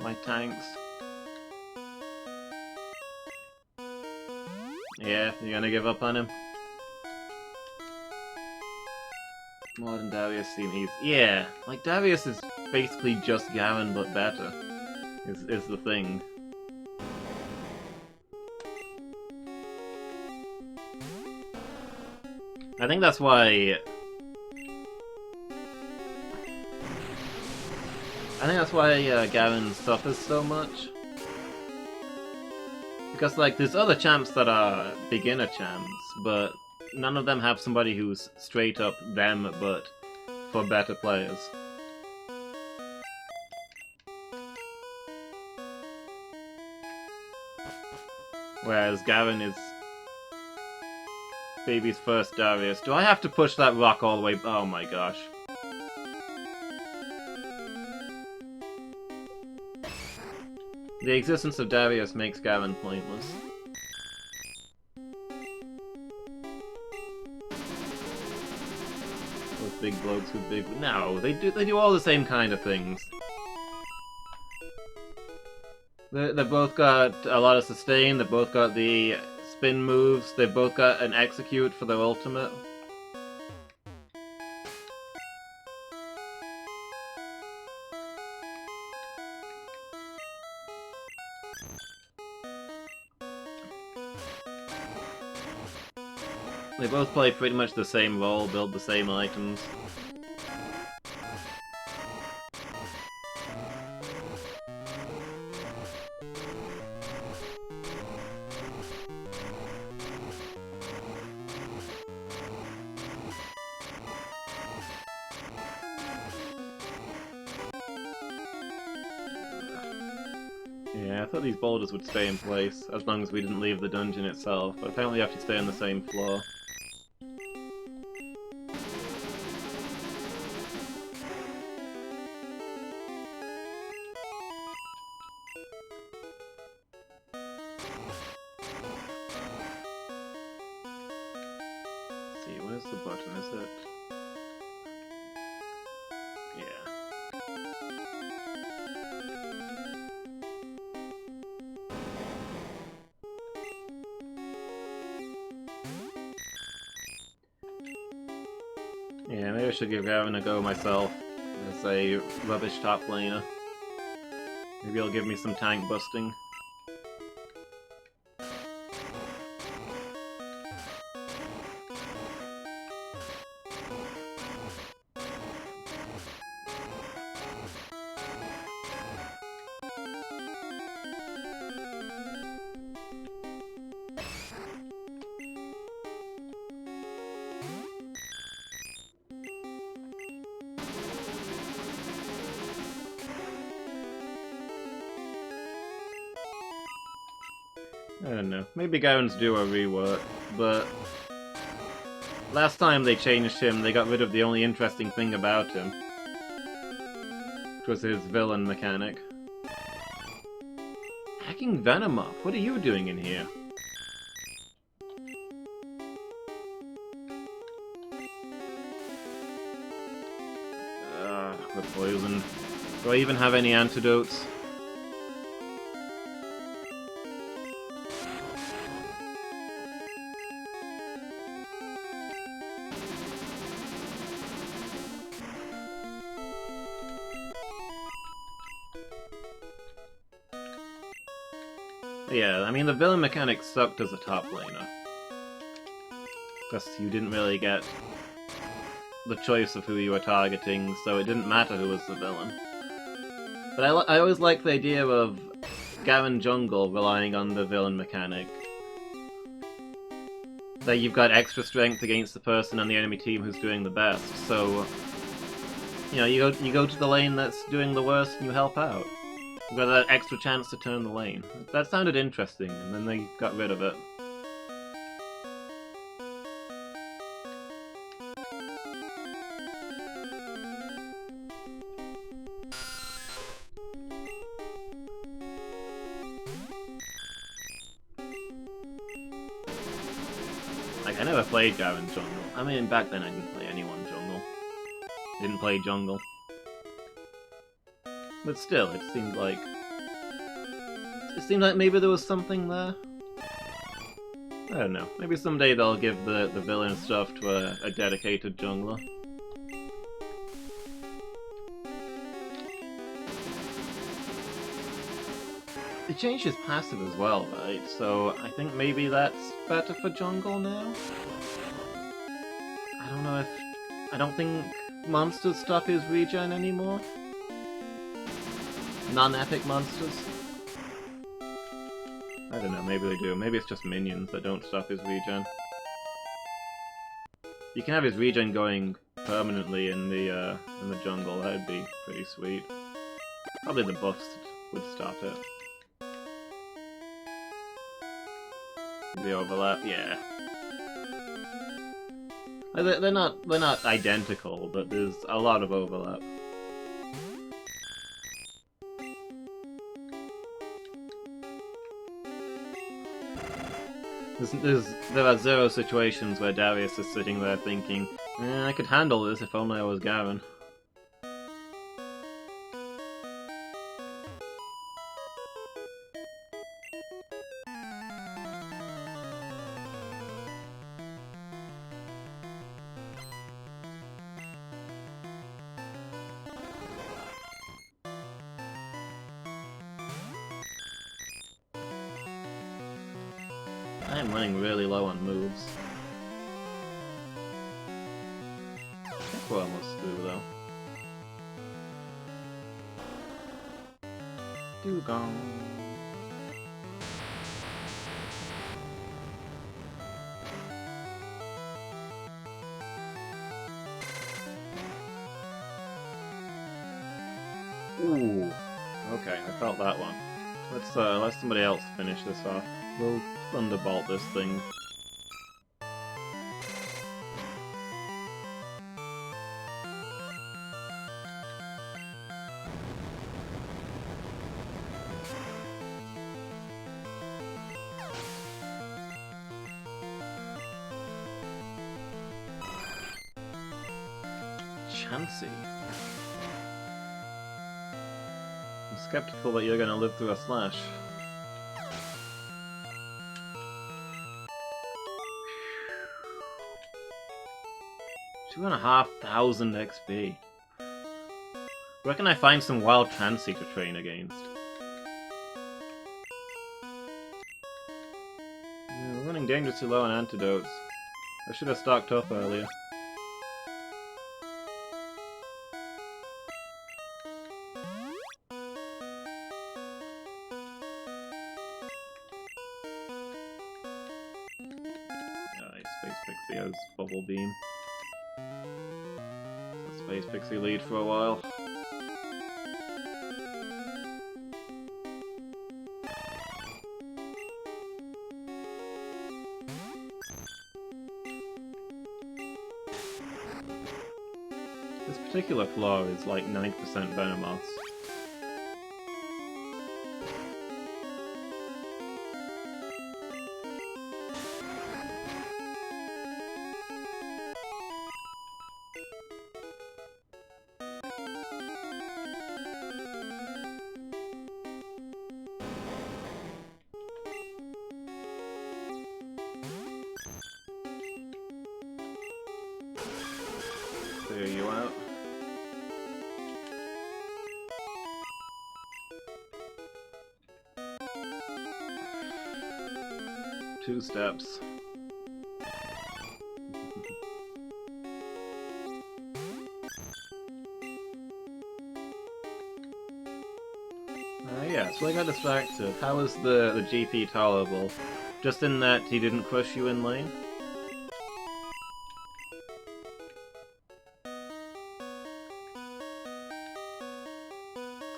my tanks. Yeah, you gonna give up on him? Modern Darius seem easy. Yeah, like Darius is basically just Garen but better. Is the thing. I think that's why. Garen suffers so much. Because, like, there's other champs that are beginner champs, but none of them have somebody who's straight up them, but for better players. Whereas Garen is baby's first Darius. Do I have to push that rock all the way? Oh my gosh. The existence of Darius makes Garen pointless. Those big blokes with big... No, they do all the same kind of things. They've both got a lot of sustain, they've both got the spin moves, they've both got an execute for their ultimate. They both play pretty much the same role, build the same items. Yeah, I thought these boulders would stay in place, as long as we didn't leave the dungeon itself, but apparently you have to stay on the same floor. Let's see, where's the button, is it? Yeah. Yeah, maybe I should give Garen a go myself as a rubbish top laner. Maybe he'll give me some tank busting. I don't know. Maybe Garen's do a rework, but last time they changed him, they got rid of the only interesting thing about him, which was his villain mechanic. Hacking Venomoth, what are you doing in here? The poison. Do I even have any antidotes? Yeah, I mean, the villain mechanic sucked as a top laner. Because you didn't really get the choice of who you were targeting, so it didn't matter who was the villain. But I always liked the idea of Garen jungle relying on the villain mechanic. That you've got extra strength against the person on the enemy team who's doing the best, so... You know, you go to the lane that's doing the worst and you help out. You've got that extra chance to turn the lane. That sounded interesting, and then they got rid of it. Like, I never played Garen jungle. I mean, back then I didn't play anyone jungle. I didn't play jungle. But still, it seemed like maybe there was something there. I don't know. Maybe someday they'll give the villain stuff to a dedicated jungler. It changed his passive as well, right? So I think maybe that's better for jungle now? I don't know if... I don't think monsters stop his regen anymore. Non-epic monsters. I don't know, maybe they do. Maybe it's just minions that don't stop his regen. You can have his regen going permanently in the jungle, that'd be pretty sweet. Probably the buffs would stop it. The overlap, yeah. They're not identical, but there's a lot of overlap. There are zero situations where Darius is sitting there thinking, I could handle this if only I was Garen. I am running really low on moves. I think we're almost through though. Dugong. Ooh. Okay, I felt that one. Let's let somebody else finish this off. We'll thunderbolt this thing. Chansey. I'm skeptical that you're gonna live through a slash. 2,500 XP. Where can I find some wild Chansey to train against? Yeah, we're running dangerously low on antidotes. I should have stocked up earlier. Space Pixie has Bubble Beam. Space Pixie lead for a while. This particular floor is like 9% Venomoths. Clear you out. Two steps. Yeah, so I got distracted. How was the GP tolerable? Just in that he didn't crush you in lane?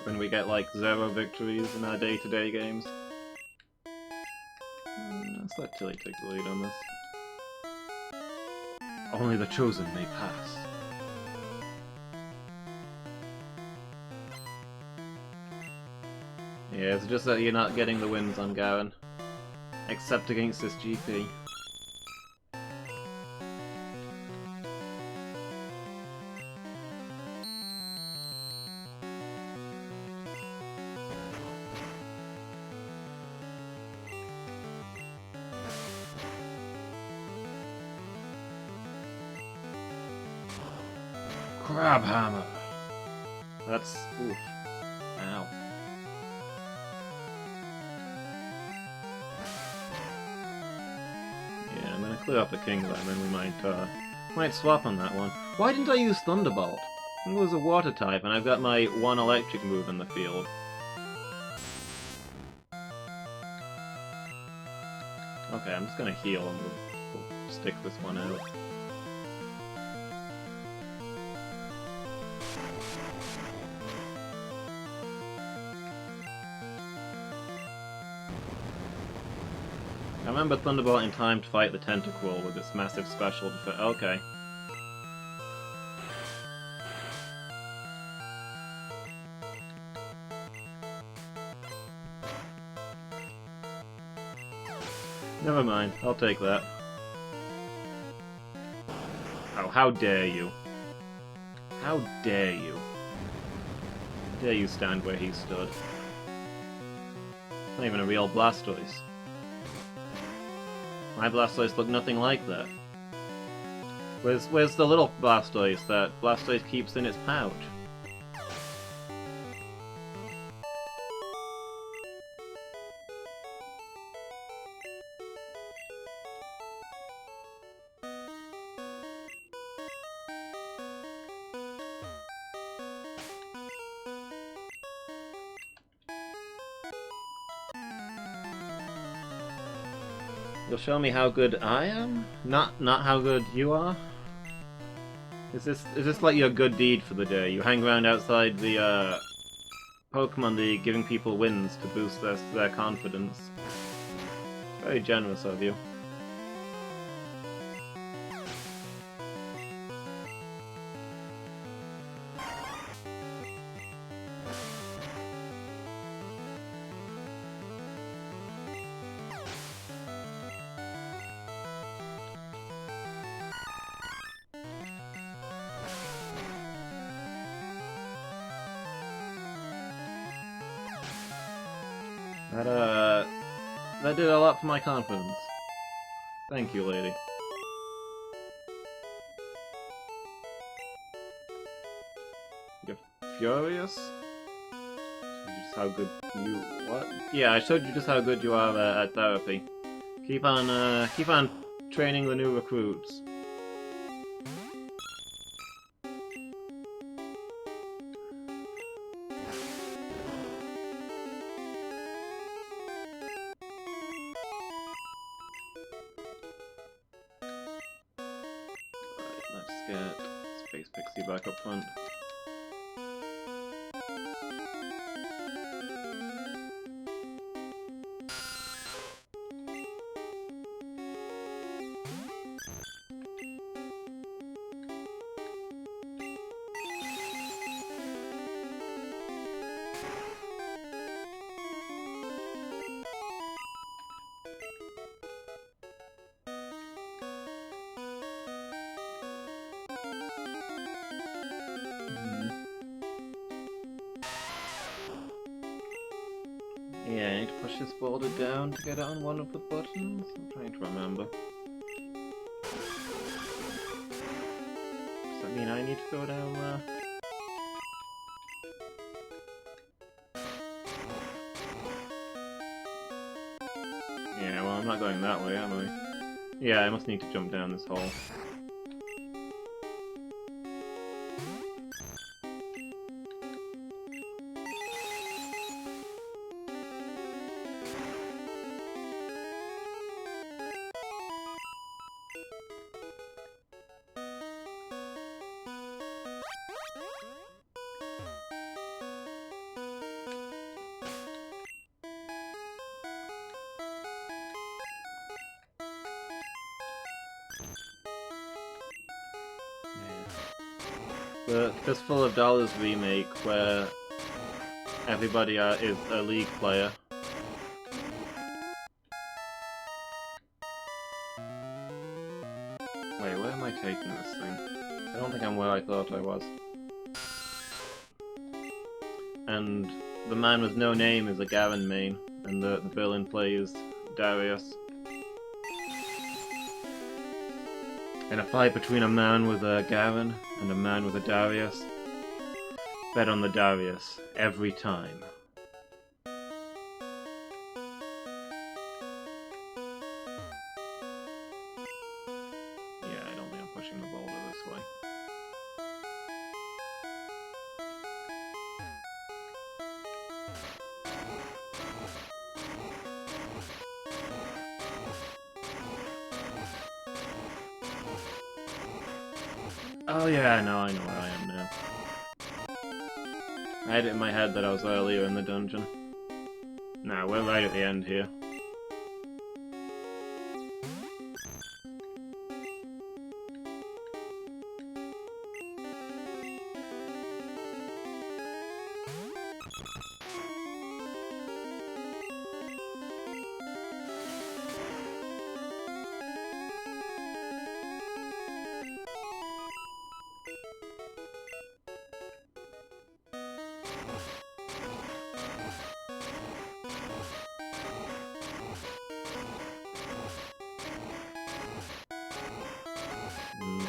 When we get like 0 victories in our day-to-day games. Let's let Tilly take the lead on this. Only the chosen may pass. Yeah, it's just that you're not getting the wins on Garen. Except against this GP. Crab Hammer! That's... oof. Ow. clear up the king then, and we might swap on that one. Why didn't I use Thunderbolt? It was a water type, and I've got my one electric move in the field. Okay, I'm just gonna heal and we'll stick this one out. I remember Thunderbolt in time to fight the Tentacle with this massive special defense. Okay. Never mind, I'll take that. Oh, how dare you. How dare you. How dare you stand where he stood. It's not even a real Blastoise. My Blastoise look nothing like that. Where's the little Blastoise that Blastoise keeps in its pouch? You'll show me how good I am? Not how good you are? Is this like your good deed for the day? You hang around outside the Pokemon League giving people wins to boost their confidence. Very generous of you. That did a lot for my confidence. Thank you, lady. You're furious? Just how good you... what? Yeah, I showed you just how good you are at therapy. Keep on training the new recruits. Let's get Space Pixie back up front. Yeah, I need to push this boulder down to get it on one of the buttons. I'm trying to remember. Does that mean I need to go down there? Yeah, well, I'm not going that way, am I? Yeah, I must need to jump down this hole. The Fistful of Dollars remake, where everybody is a League player. Wait, where am I taking this thing? I don't think I'm where I thought I was. And the man with no name is a Garen main, and the villain plays Darius. In a fight between a man with a Garen and a man with a Darius, bet on the Darius every time. Oh yeah, I know where I am now. I had it in my head that I was earlier in the dungeon. Nah, we're right at the end here.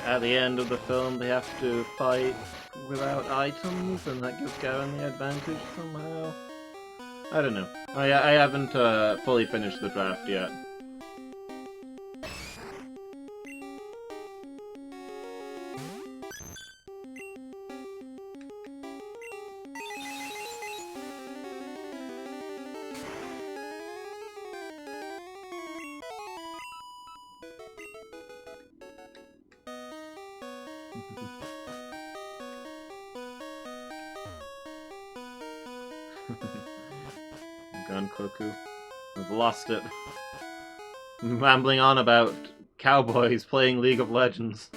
At the end of the film, they have to fight without items, and that gives Garen the advantage somehow. I don't know. I haven't fully finished the draft yet. I've gone cuckoo. I've lost it. I'm rambling on about cowboys playing League of Legends.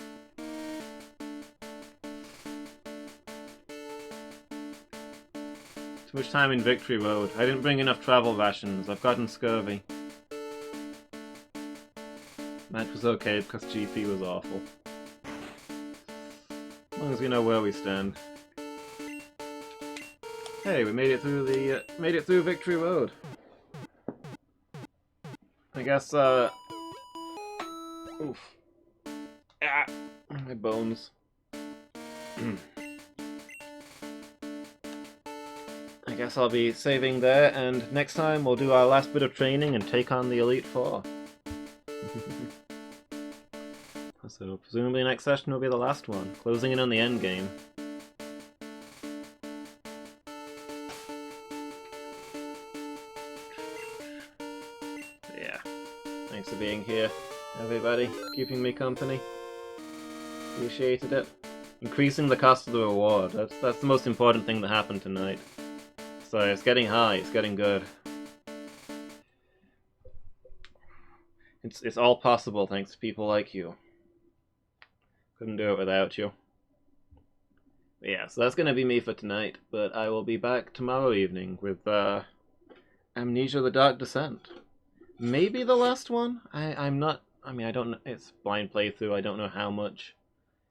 Too much time in Victory Road. I didn't bring enough travel rations. I've gotten scurvy. Match was okay because GP was awful. As long as we know where we stand. Hey, we made it through Victory Road. I guess, oof. Ah, my bones. I guess I'll be saving there, and next time we'll do our last bit of training and take on the Elite Four. So, presumably next session will be the last one, closing in on the end game. Yeah. Thanks for being here, everybody, keeping me company. Appreciated it. Increasing the cost of the reward, that's the most important thing that happened tonight. So it's getting high, it's getting good. It's all possible thanks to people like you. Couldn't do it without you. But yeah, so that's gonna be me for tonight, but I will be back tomorrow evening with Amnesia: The Dark Descent. Maybe the last one? I'm not... I mean, I don't know. It's blind playthrough, I don't know how much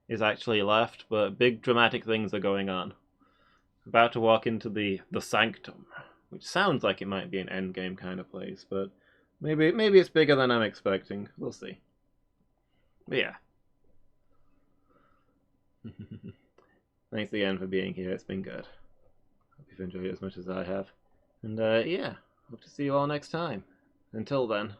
is actually left, but big dramatic things are going on. About to walk into the Sanctum, which sounds like it might be an endgame kind of place, but maybe it's bigger than I'm expecting. We'll see. But yeah. Thanks again for being here, it's been good. Hope you've enjoyed it as much as I have. And yeah, hope to see you all next time. Until then.